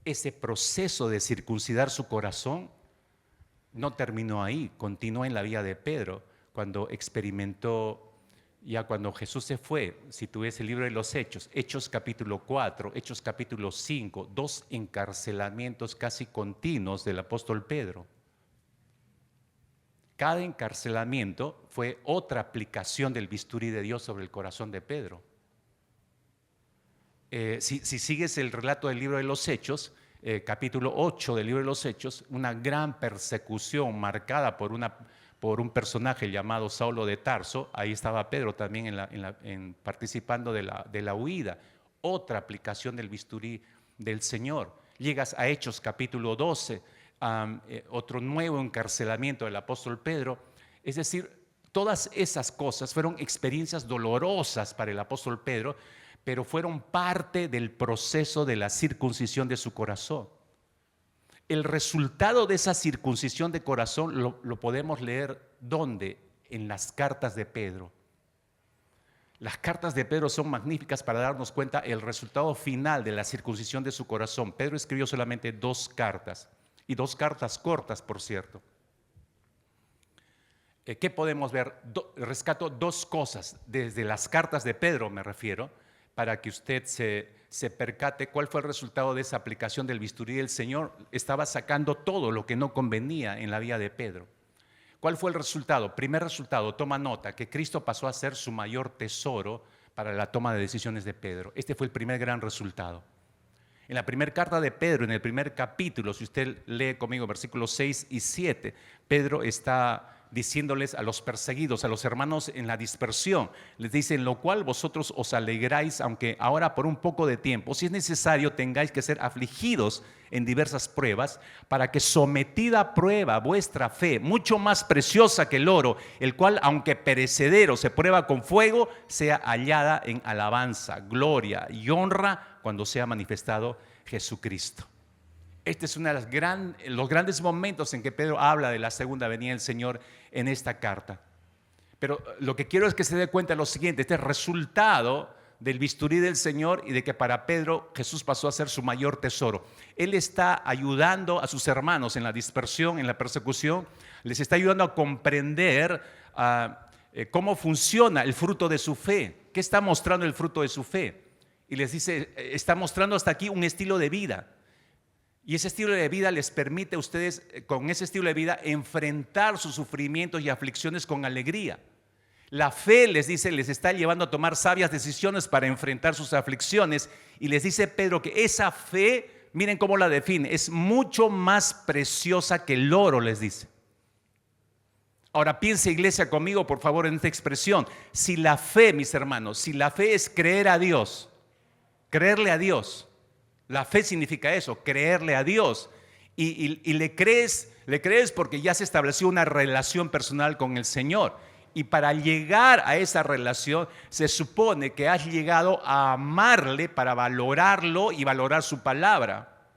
[SPEAKER 1] Ese proceso de circuncidar su corazón no terminó ahí, continuó en la vida de Pedro, cuando experimentó, ya cuando Jesús se fue. Si tú ves el libro de los Hechos, Hechos capítulo 4, Hechos capítulo 5, 2 encarcelamientos casi continuos del apóstol Pedro. Cada encarcelamiento fue otra aplicación del bisturí de Dios sobre el corazón de Pedro. Si sigues el relato del libro de los Hechos, capítulo 8 del libro de los Hechos, una gran persecución marcada por un personaje llamado Saulo de Tarso. Ahí estaba Pedro también participando de la huida. Otra aplicación del bisturí del Señor. Llegas a Hechos capítulo 12, otro nuevo encarcelamiento del apóstol Pedro. Es decir, Todas esas cosas fueron experiencias dolorosas para el apóstol Pedro, pero fueron parte del proceso de la circuncisión de su corazón. El resultado de esa circuncisión de corazón lo podemos leer ¿dónde? En las cartas de Pedro. Las cartas de Pedro son magníficas para darnos cuenta el resultado final de la circuncisión de su corazón. Pedro escribió solamente 2 cartas, y 2 cartas cortas, por cierto. ¿Qué podemos ver? Rescato 2 cosas desde las cartas de Pedro, me refiero, para que usted se percate cuál fue el resultado de esa aplicación del bisturí del Señor. Estaba sacando todo lo que no convenía en la vida de Pedro. ¿Cuál fue el resultado? Primer resultado, toma nota, que Cristo pasó a ser su mayor tesoro para la toma de decisiones de Pedro. Este fue el primer gran resultado. En la primera carta de Pedro, en el primer capítulo, si usted lee conmigo versículos 6 y 7, Pedro está diciéndoles a los perseguidos, a los hermanos en la dispersión, les dice: en lo cual vosotros os alegráis, aunque ahora por un poco de tiempo, si es necesario, tengáis que ser afligidos en diversas pruebas, para que sometida a prueba vuestra fe, mucho más preciosa que el oro, el cual aunque perecedero se prueba con fuego, sea hallada en alabanza, gloria y honra cuando sea manifestado Jesucristo. Este es uno de los grandes momentos en que Pedro habla de la segunda venida del Señor en esta carta. Pero lo que quiero es que se dé cuenta de lo siguiente: este resultado del bisturí del Señor, y de que para Pedro Jesús pasó a ser su mayor tesoro. Él está ayudando a sus hermanos en la dispersión, en la persecución, les está ayudando a comprender cómo funciona el fruto de su fe. ¿Qué está mostrando el fruto de su fe? Y les dice, está mostrando hasta aquí un estilo de vida. Y ese estilo de vida les permite a ustedes, con ese estilo de vida, enfrentar sus sufrimientos y aflicciones con alegría. La fe, les dice, les está llevando a tomar sabias decisiones para enfrentar sus aflicciones. Y les dice Pedro que esa fe, miren cómo la define, es mucho más preciosa que el oro, les dice. Ahora piense, iglesia, conmigo por favor en esta expresión. Si la fe, mis hermanos, si la fe es creer a Dios, creerle a Dios, la fe significa eso, creerle a Dios. Y le crees porque ya se estableció una relación personal con el Señor. Y para llegar a esa relación se supone que has llegado a amarle para valorarlo y valorar su palabra.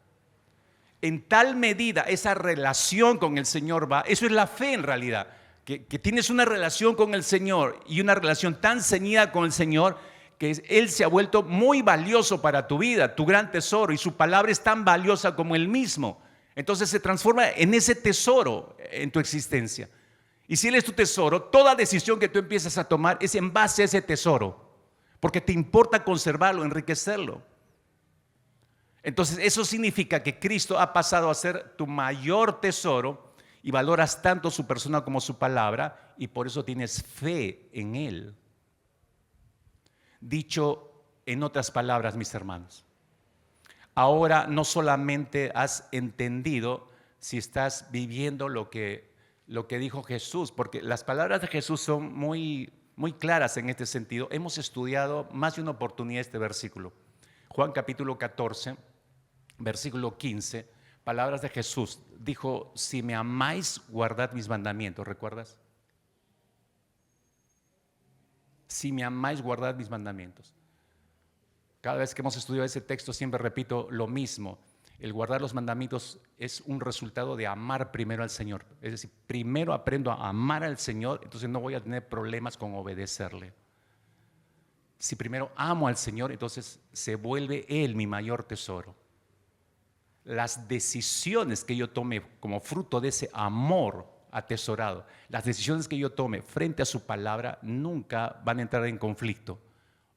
[SPEAKER 1] En tal medida esa relación con el Señor va, eso es la fe en realidad, que tienes una relación con el Señor y una relación tan ceñida con el Señor que Él se ha vuelto muy valioso para tu vida, tu gran tesoro, y su palabra es tan valiosa como Él mismo. Entonces se transforma en ese tesoro en tu existencia. Y si Él es tu tesoro, toda decisión que tú empiezas a tomar es en base a ese tesoro, porque te importa conservarlo, enriquecerlo. Entonces eso significa que Cristo ha pasado a ser tu mayor tesoro y valoras tanto su persona como su palabra, y por eso tienes fe en Él. Dicho en otras palabras, mis hermanos, ahora no solamente has entendido si estás viviendo lo que dijo Jesús, porque las palabras de Jesús son muy, muy claras en este sentido. Hemos estudiado más de una oportunidad este versículo. Juan capítulo 14, versículo 15, palabras de Jesús. Dijo: si me amáis, guardad mis mandamientos. ¿Recuerdas? Si me amáis, guardad mis mandamientos. Cada vez que hemos estudiado ese texto siempre repito lo mismo. El guardar los mandamientos es un resultado de amar primero al Señor. Es decir, primero aprendo a amar al Señor, entonces no voy a tener problemas con obedecerle. Si primero amo al Señor, entonces se vuelve Él mi mayor tesoro. Las decisiones que yo tome como fruto de ese amor atesorado, las decisiones que yo tome frente a su palabra nunca van a entrar en conflicto.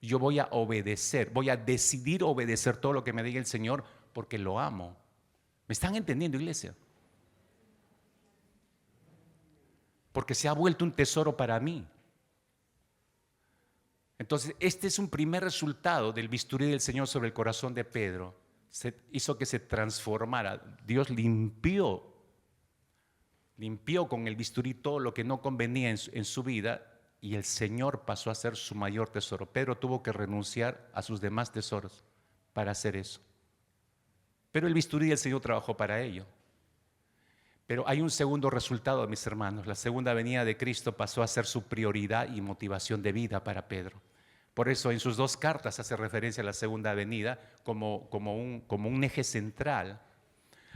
[SPEAKER 1] Yo voy a obedecer, voy a decidir obedecer todo lo que me diga el Señor, porque lo amo. ¿Me están entendiendo, iglesia? Porque se ha vuelto un tesoro para mí. Entonces, este es un primer resultado del bisturí del Señor sobre el corazón de Pedro. Hizo que se transformara. Dios limpió con el bisturí todo lo que no convenía en su vida, y el Señor pasó a ser su mayor tesoro. Pedro tuvo que renunciar a sus demás tesoros para hacer eso. Pero el bisturí del Señor trabajó para ello. Pero hay un segundo resultado, mis hermanos. La segunda venida de Cristo pasó a ser su prioridad y motivación de vida para Pedro. Por eso en sus 2 cartas hace referencia a la segunda venida como un eje central.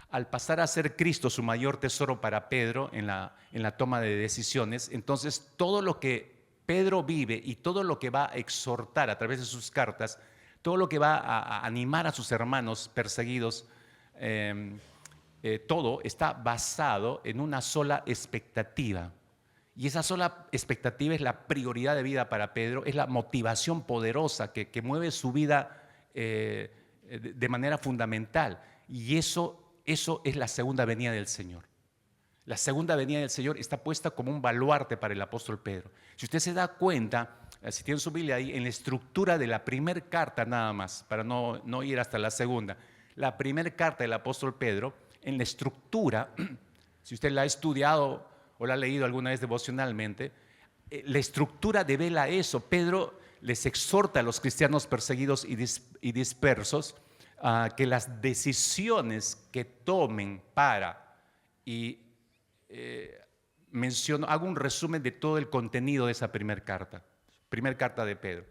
[SPEAKER 1] Al pasar a ser Cristo su mayor tesoro para Pedro en la toma de decisiones, entonces todo lo que Pedro vive y todo lo que va a exhortar a través de sus cartas, todo lo que va a animar a sus hermanos perseguidos, todo está basado en una sola expectativa. Y esa sola expectativa es la prioridad de vida para Pedro, es la motivación poderosa que mueve su vida de manera fundamental. Y eso es la segunda venida del Señor. La segunda venida del Señor está puesta como un baluarte para el apóstol Pedro. Si usted se da cuenta, si tiene su Biblia ahí, en la estructura de la primera carta nada más, para no ir hasta la segunda, la primera carta del apóstol Pedro, en la estructura, si usted la ha estudiado o la ha leído alguna vez devocionalmente, la estructura devela eso. Pedro les exhorta a los cristianos perseguidos y dispersos a que las decisiones que tomen hago un resumen de todo el contenido de esa primera carta de Pedro.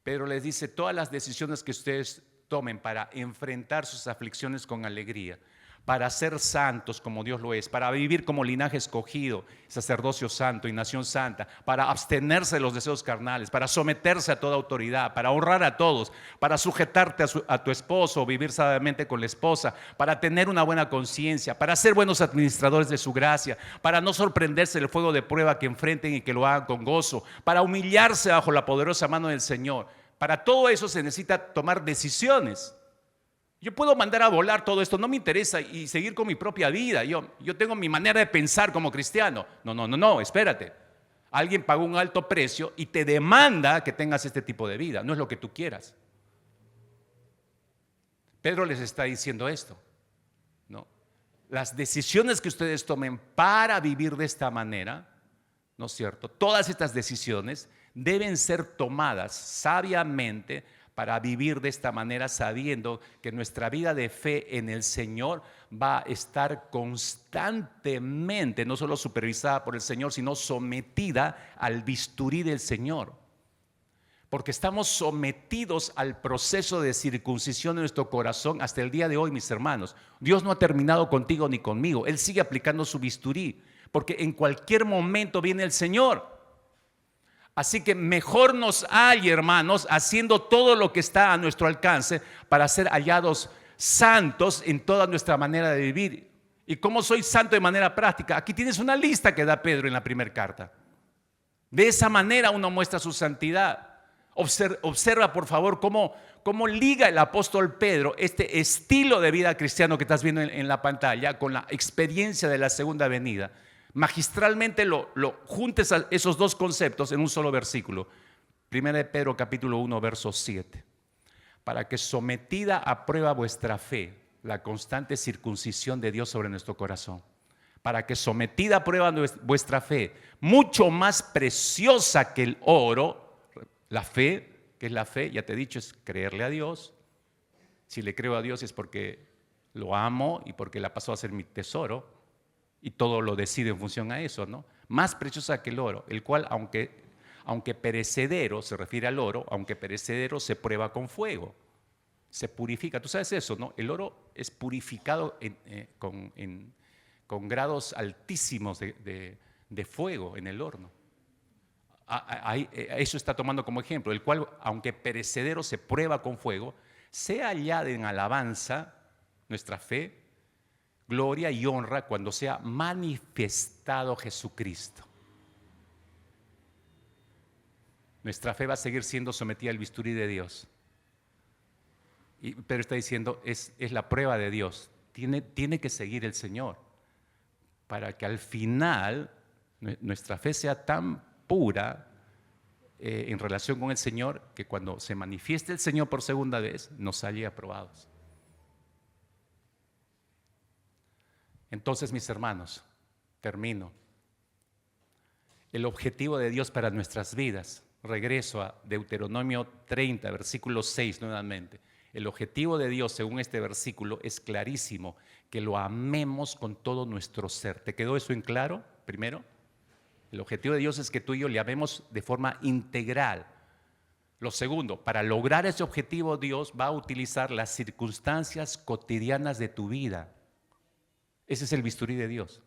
[SPEAKER 1] Pedro les dice: todas las decisiones que ustedes tomen para enfrentar sus aflicciones con alegría, para ser santos como Dios lo es, para vivir como linaje escogido, sacerdocio santo y nación santa, para abstenerse de los deseos carnales, para someterse a toda autoridad, para honrar a todos, para sujetarte a tu esposo, vivir sabiamente con la esposa, para tener una buena conciencia, para ser buenos administradores de su gracia, para no sorprenderse del fuego de prueba que enfrenten y que lo hagan con gozo, para humillarse bajo la poderosa mano del Señor. Para todo eso se necesita tomar decisiones. Yo puedo mandar a volar todo esto, no me interesa, y seguir con mi propia vida. Yo tengo mi manera de pensar como cristiano. No, espérate. Alguien pagó un alto precio y te demanda que tengas este tipo de vida. No es lo que tú quieras. Pedro les está diciendo esto, ¿no? Las decisiones que ustedes tomen para vivir de esta manera, ¿no es cierto? Todas estas decisiones deben ser tomadas sabiamente para vivir de esta manera, sabiendo que nuestra vida de fe en el Señor va a estar constantemente, no solo supervisada por el Señor, sino sometida al bisturí del Señor. Porque estamos sometidos al proceso de circuncisión de nuestro corazón hasta el día de hoy, mis hermanos. Dios no ha terminado contigo ni conmigo. Él sigue aplicando su bisturí, porque en cualquier momento viene el Señor. Así que mejor nos hay, hermanos, haciendo todo lo que está a nuestro alcance para ser hallados santos en toda nuestra manera de vivir. ¿Y cómo soy santo de manera práctica? Aquí tienes una lista que da Pedro en la primera carta. De esa manera uno muestra su santidad. Observa, por favor, cómo liga el apóstol Pedro este estilo de vida cristiano que estás viendo en la pantalla con la experiencia de la segunda venida. Magistralmente lo juntes a esos dos conceptos en un solo versículo. 1 de Pedro capítulo 1 verso 7. Para que sometida a prueba vuestra fe, la constante circuncisión de Dios sobre nuestro corazón. Para que sometida a prueba vuestra fe, mucho más preciosa que el oro, la fe, ¿qué es la fe? Ya te he dicho, es creerle a Dios. Si le creo a Dios es porque lo amo y porque la pasó a ser mi tesoro. Y todo lo decide en función a eso, ¿no? Más preciosa que el oro, el cual, aunque perecedero, se refiere al oro, aunque perecedero se prueba con fuego, se purifica. Tú sabes eso, ¿no? El oro es purificado con grados altísimos de fuego en el horno. Eso está tomando como ejemplo, el cual, aunque perecedero se prueba con fuego, sea hallada en alabanza nuestra fe, gloria y honra cuando sea manifestado Jesucristo. Nuestra fe va a seguir siendo sometida al bisturí de Dios. Y Pedro está diciendo, es la prueba de Dios. Tiene que seguir el Señor para que al final nuestra fe sea tan pura en relación con el Señor que cuando se manifieste el Señor por segunda vez nos halle aprobados. Entonces, mis hermanos, termino. El objetivo de Dios para nuestras vidas, regreso a Deuteronomio 30, versículo 6 nuevamente. El objetivo de Dios, según este versículo, es clarísimo, que lo amemos con todo nuestro ser. ¿Te quedó eso en claro? Primero, el objetivo de Dios es que tú y yo le amemos de forma integral. Lo segundo, para lograr ese objetivo, Dios va a utilizar las circunstancias cotidianas de tu vida. Ese es el bisturí de Dios.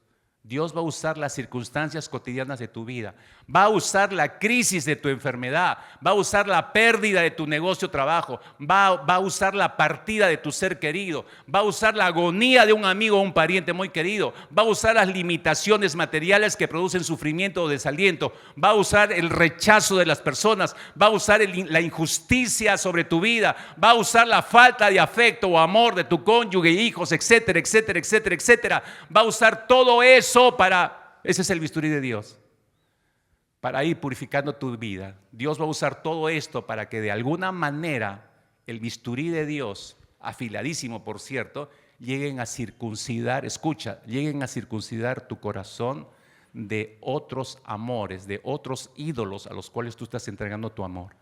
[SPEAKER 1] Dios va a usar las circunstancias cotidianas de tu vida, va a usar la crisis de tu enfermedad, va a usar la pérdida de tu negocio o trabajo, va a usar la partida de tu ser querido, va a usar la agonía de un amigo o un pariente muy querido, va a usar las limitaciones materiales que producen sufrimiento o desaliento, va a usar el rechazo de las personas, va a usar la injusticia sobre tu vida, va a usar la falta de afecto o amor de tu cónyuge, hijos, etcétera, etcétera, etcétera, etcétera. Va a usar todo eso ese es el bisturí de Dios, para ir purificando tu vida. Dios va a usar todo esto para que de alguna manera el bisturí de Dios, afiladísimo por cierto, lleguen a circuncidar, escucha, lleguen a circuncidar tu corazón de otros amores, de otros ídolos a los cuales tú estás entregando tu amor.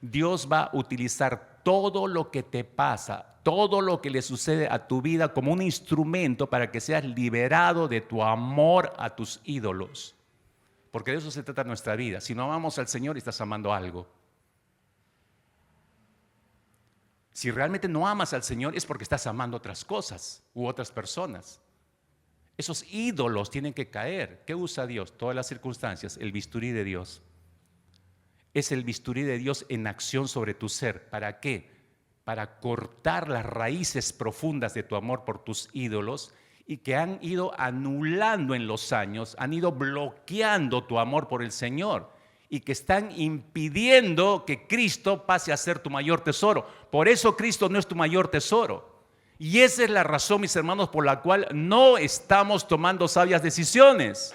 [SPEAKER 1] Dios va a utilizar todo lo que te pasa, todo lo que le sucede a tu vida como un instrumento para que seas liberado de tu amor a tus ídolos. Porque de eso se trata nuestra vida. Si no amamos al Señor, estás amando algo. Si realmente no amas al Señor, es porque estás amando otras cosas u otras personas. Esos ídolos tienen que caer. ¿Qué usa Dios? Todas las circunstancias, el bisturí de Dios. Es el bisturí de Dios en acción sobre tu ser. ¿Para qué? Para cortar las raíces profundas de tu amor por tus ídolos y que han ido anulando en los años, han ido bloqueando tu amor por el Señor y que están impidiendo que Cristo pase a ser tu mayor tesoro. Por eso Cristo no es tu mayor tesoro. Y esa es la razón, mis hermanos, por la cual no estamos tomando sabias decisiones.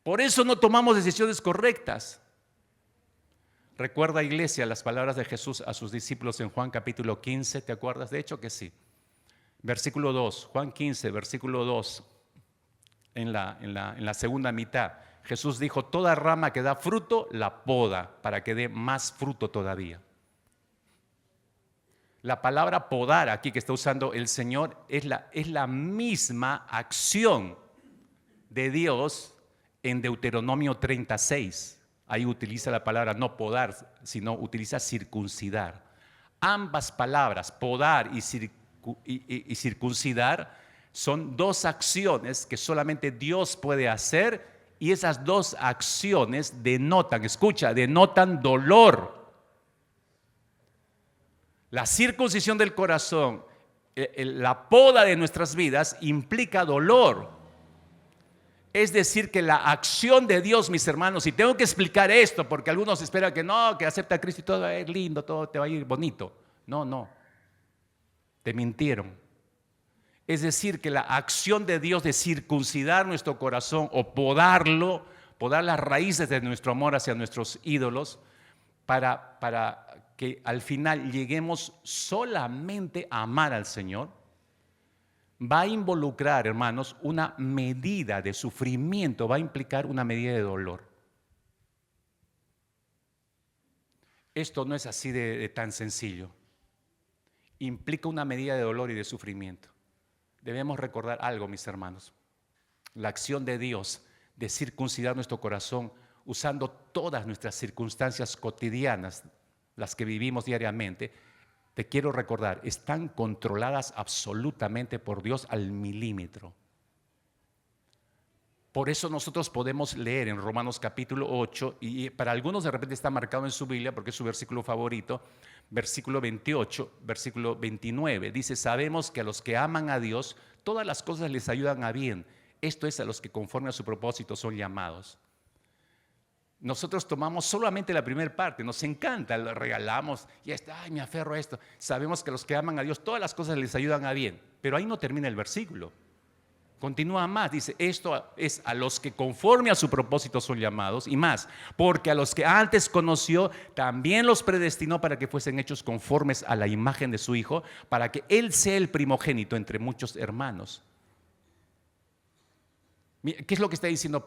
[SPEAKER 1] Por eso no tomamos decisiones correctas. Recuerda, iglesia, las palabras de Jesús a sus discípulos en Juan capítulo 15, ¿te acuerdas? De hecho que sí. Versículo 2, Juan 15, versículo 2, en la segunda mitad. Jesús dijo, toda rama que da fruto, la poda, para que dé más fruto todavía. La palabra podar aquí que está usando el Señor es la misma acción de Dios en Deuteronomio 36. Ahí utiliza la palabra no podar, sino utiliza circuncidar. Ambas palabras, podar y circuncidar, son dos acciones que solamente Dios puede hacer, y esas dos acciones denotan, escucha, denotan dolor. La circuncisión del corazón, la poda de nuestras vidas implica dolor. Es decir, que la acción de Dios, mis hermanos, y tengo que explicar esto porque algunos esperan que no, que acepta a Cristo y todo va a ir lindo, todo te va a ir bonito. No, te mintieron. Es decir, que la acción de Dios de circuncidar nuestro corazón o podarlo, podar las raíces de nuestro amor hacia nuestros ídolos, para que al final lleguemos solamente a amar al Señor, va a involucrar, hermanos, una medida de sufrimiento, va a implicar una medida de dolor. Esto no es así de tan sencillo. Implica una medida de dolor y de sufrimiento. Debemos recordar algo, mis hermanos. La acción de Dios de circuncidar nuestro corazón usando todas nuestras circunstancias cotidianas, las que vivimos diariamente, te quiero recordar, están controladas absolutamente por Dios al milímetro. Por eso nosotros podemos leer en Romanos capítulo 8, y para algunos de repente está marcado en su Biblia porque es su versículo favorito, versículo 28, versículo 29, dice, sabemos que a los que aman a Dios, todas las cosas les ayudan a bien. Esto es, a los que conforme a su propósito son llamados. Nosotros tomamos solamente la primera parte, nos encanta, lo regalamos y está, ay, me aferro a esto. Sabemos que a los que aman a Dios, todas las cosas les ayudan a bien. Pero ahí no termina el versículo. Continúa más, dice, esto es a los que conforme a su propósito son llamados, y más, porque a los que antes conoció, también los predestinó para que fuesen hechos conformes a la imagen de su Hijo, para que Él sea el primogénito entre muchos hermanos. ¿Qué es lo que está diciendo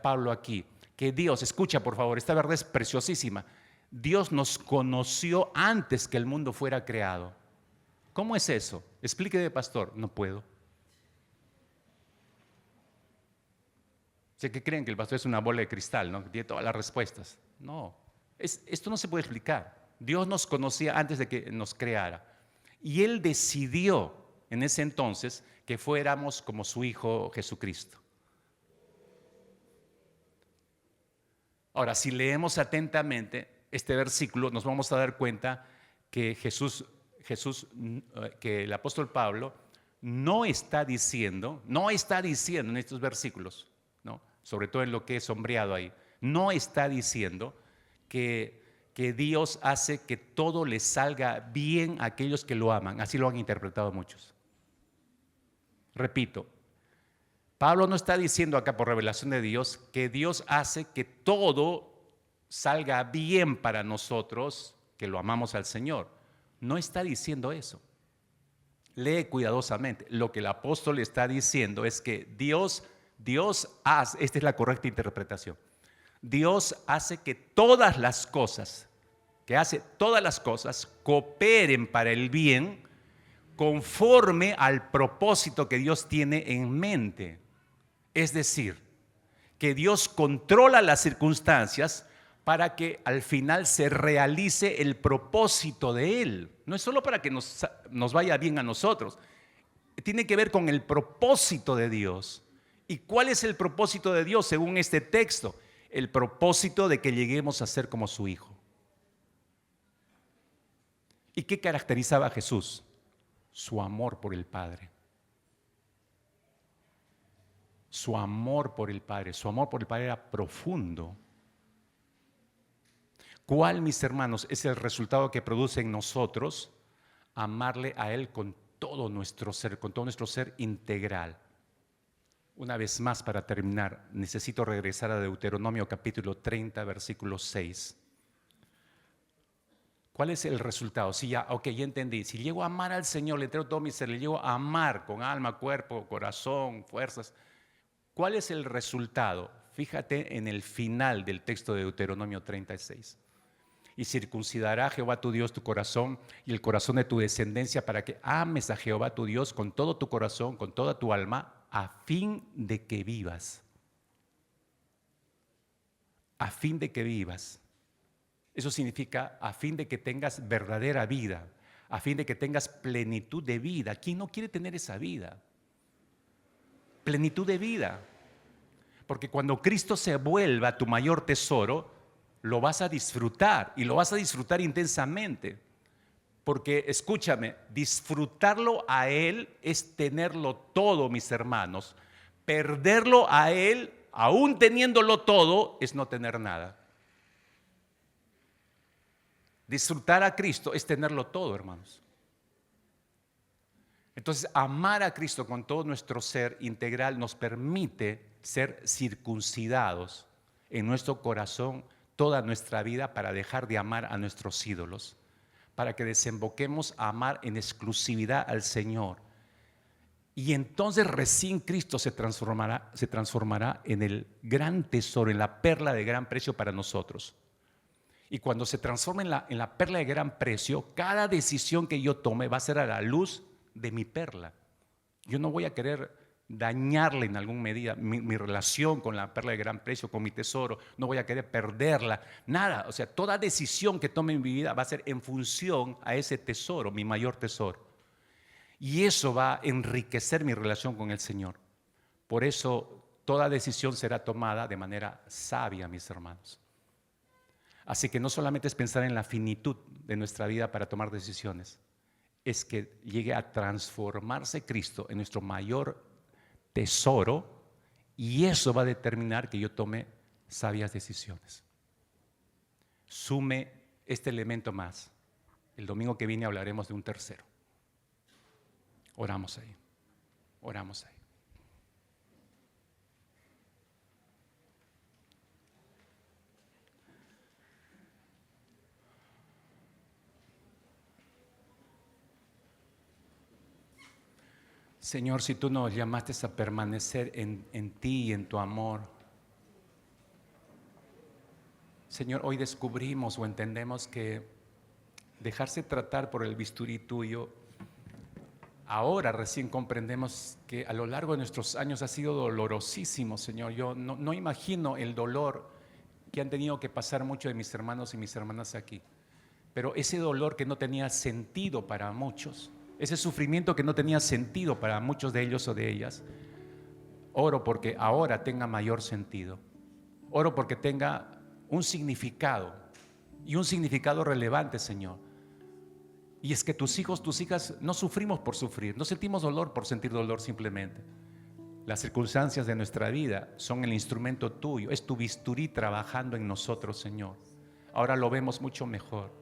[SPEAKER 1] Pablo aquí? Que Dios, escucha por favor, esta verdad es preciosísima. Dios nos conoció antes que el mundo fuera creado. ¿Cómo es eso? Explíqueme, pastor. No puedo. Sé que creen que el pastor es una bola de cristal, ¿no? Que tiene todas las respuestas. No, esto no se puede explicar. Dios nos conocía antes de que nos creara. Y Él decidió en ese entonces que fuéramos como su Hijo Jesucristo. Ahora, si leemos atentamente este versículo, nos vamos a dar cuenta que que el apóstol Pablo no está diciendo en estos versículos, ¿no? Sobre todo en lo que es sombreado ahí, no está diciendo que Dios hace que todo le salga bien a aquellos que lo aman. Así lo han interpretado muchos. Repito, Pablo no está diciendo acá por revelación de Dios que Dios hace que todo salga bien para nosotros que lo amamos al Señor. No está diciendo eso. Lee cuidadosamente. Lo que el apóstol está diciendo es que Dios hace, esta es la correcta interpretación. Dios hace que todas las cosas, cooperen para el bien conforme al propósito que Dios tiene en mente. Es decir, que Dios controla las circunstancias para que al final se realice el propósito de Él. No es solo para que nos vaya bien a nosotros, tiene que ver con el propósito de Dios. ¿Y cuál es el propósito de Dios según este texto? El propósito de que lleguemos a ser como su Hijo. ¿Y qué caracterizaba a Jesús? Su amor por el Padre. Su amor por el Padre era profundo. ¿Cuál, mis hermanos, es el resultado que produce en nosotros amarle a Él con todo nuestro ser integral? Una vez más, para terminar, necesito regresar a Deuteronomio capítulo 30, versículo 6. ¿Cuál es el resultado? Si ya entendí. Si llego a amar al Señor, le entrego todo mi ser, le llego a amar con alma, cuerpo, corazón, fuerzas. ¿Cuál es el resultado? Fíjate en el final del texto de Deuteronomio 36. Y circuncidará Jehová tu Dios tu corazón y el corazón de tu descendencia para que ames a Jehová tu Dios con todo tu corazón, con toda tu alma, a fin de que vivas. A fin de que vivas. Eso significa a fin de que tengas verdadera vida, a fin de que tengas plenitud de vida. ¿Quién no quiere tener esa vida? Plenitud de vida. Porque cuando Cristo se vuelva tu mayor tesoro, lo vas a disfrutar y lo vas a disfrutar intensamente. Porque escúchame, disfrutarlo a Él es tenerlo todo, mis hermanos. Perderlo a Él, aún teniéndolo todo, es no tener nada. Disfrutar a Cristo es tenerlo todo, hermanos. Entonces, amar a Cristo con todo nuestro ser integral nos permite ser circuncidados en nuestro corazón toda nuestra vida para dejar de amar a nuestros ídolos, para que desemboquemos a amar en exclusividad al Señor. Y entonces recién Cristo se transformará en el gran tesoro, en la perla de gran precio para nosotros. Y cuando se transforma en la perla de gran precio, cada decisión que yo tome va a ser a la luz de mi perla. Yo no voy a querer dañarle en alguna medida mi relación con la perla de gran precio, con mi tesoro. No voy a querer perderla, nada. O sea, toda decisión que tome en mi vida va a ser en función a ese tesoro, mi mayor tesoro. Y eso va a enriquecer mi relación con el Señor. Por eso toda decisión será tomada de manera sabia, mis hermanos. Así que no solamente es pensar en la finitud de nuestra vida para tomar decisiones, es que llegue a transformarse Cristo en nuestro mayor tesoro y eso va a determinar que yo tome sabias decisiones. Sume este elemento más. El domingo que viene hablaremos de un tercero. Oramos ahí. Oramos ahí. Señor, si tú nos llamaste a permanecer en ti y en tu amor, Señor, hoy descubrimos o entendemos que dejarse tratar por el bisturí tuyo, ahora recién comprendemos que a lo largo de nuestros años ha sido dolorosísimo, Señor. Yo no imagino el dolor que han tenido que pasar muchos de mis hermanos y mis hermanas aquí. Pero ese dolor que no tenía sentido para muchos, ese sufrimiento que no tenía sentido para muchos de ellos o de ellas, oro porque ahora tenga mayor sentido. Oro porque tenga un significado, y un significado relevante, Señor. Y es que tus hijos, tus hijas, no sufrimos por sufrir, no sentimos dolor por sentir dolor simplemente. Las circunstancias de nuestra vida son el instrumento tuyo, es tu bisturí trabajando en nosotros, Señor. Ahora lo vemos mucho mejor.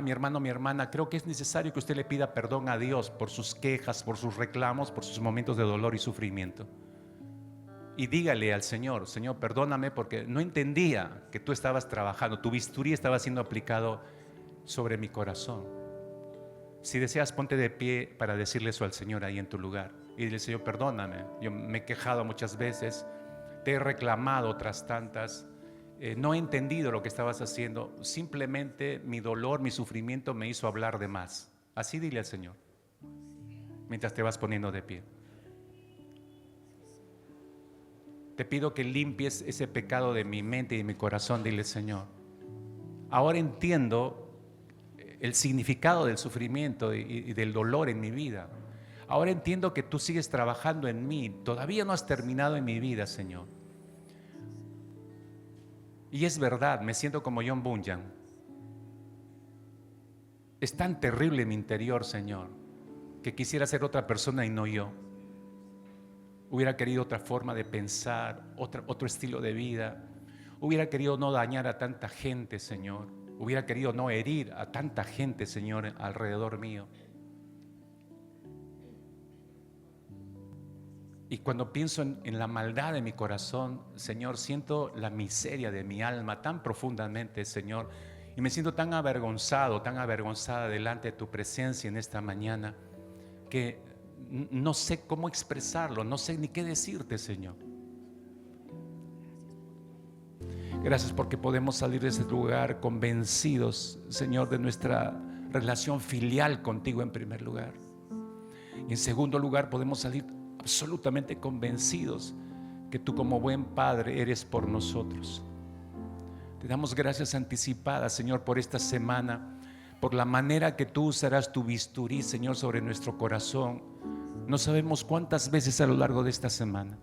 [SPEAKER 1] Mi hermano, mi hermana, creo que es necesario que usted le pida perdón a Dios por sus quejas, por sus reclamos, por sus momentos de dolor y sufrimiento. Y dígale al Señor: Señor, perdóname porque no entendía que tú estabas trabajando, tu bisturí estaba siendo aplicado sobre mi corazón. Si deseas, ponte de pie para decirle eso al Señor ahí en tu lugar. Y dile: Señor, perdóname, yo me he quejado muchas veces, te he reclamado otras tantas, no he entendido lo que estabas haciendo, simplemente mi dolor, mi sufrimiento me hizo hablar de más. Así dile al Señor, mientras te vas poniendo de pie. Te pido que limpies ese pecado de mi mente y de mi corazón. Dile: Señor, ahora entiendo el significado del sufrimiento y del dolor en mi vida. Ahora entiendo que tú sigues trabajando en mí. Todavía no has terminado en mi vida, Señor. Y es verdad, me siento como John Bunyan. Es tan terrible en mi interior, Señor, que quisiera ser otra persona y no yo. Hubiera querido otra forma de pensar, otro estilo de vida. Hubiera querido no dañar a tanta gente, Señor. Hubiera querido no herir a tanta gente, Señor, alrededor mío. Y cuando pienso en la maldad de mi corazón, Señor, siento la miseria de mi alma tan profundamente, Señor. Y me siento tan avergonzado, tan avergonzada delante de tu presencia en esta mañana, que no sé cómo expresarlo, no sé ni qué decirte, Señor. Gracias porque podemos salir de ese lugar convencidos, Señor, de nuestra relación filial contigo en primer lugar. Y en segundo lugar podemos salir absolutamente convencidos que tú, como buen Padre, eres por nosotros. Te damos gracias anticipadas, Señor, por esta semana, por la manera que tú usarás tu bisturí, Señor, sobre nuestro corazón. No sabemos cuántas veces a lo largo de esta semana.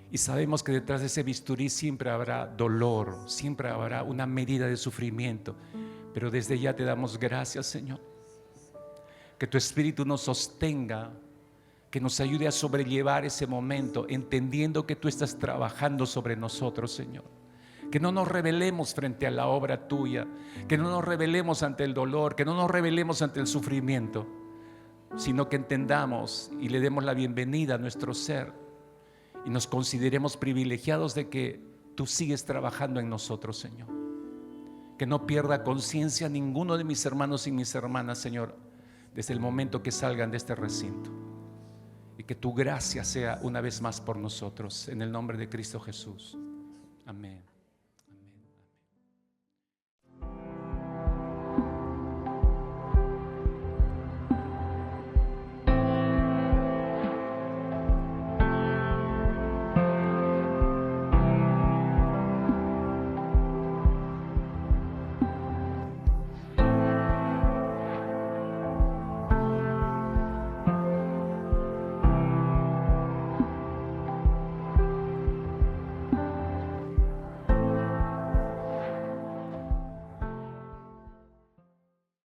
[SPEAKER 1] Y sabemos que detrás de ese bisturí siempre habrá dolor, siempre habrá una medida de sufrimiento. Pero desde ya te damos gracias, Señor. Que tu Espíritu nos sostenga, que nos ayude a sobrellevar ese momento, entendiendo que tú estás trabajando sobre nosotros, Señor. Que no nos rebelemos frente a la obra tuya, que no nos rebelemos ante el dolor, que no nos rebelemos ante el sufrimiento, sino que entendamos y le demos la bienvenida a nuestro ser y nos consideremos privilegiados de que tú sigues trabajando en nosotros, Señor. Que no pierda conciencia ninguno de mis hermanos y mis hermanas, Señor, desde el momento que salgan de este recinto. Y que tu gracia sea una vez más por nosotros, en el nombre de Cristo Jesús. Amén.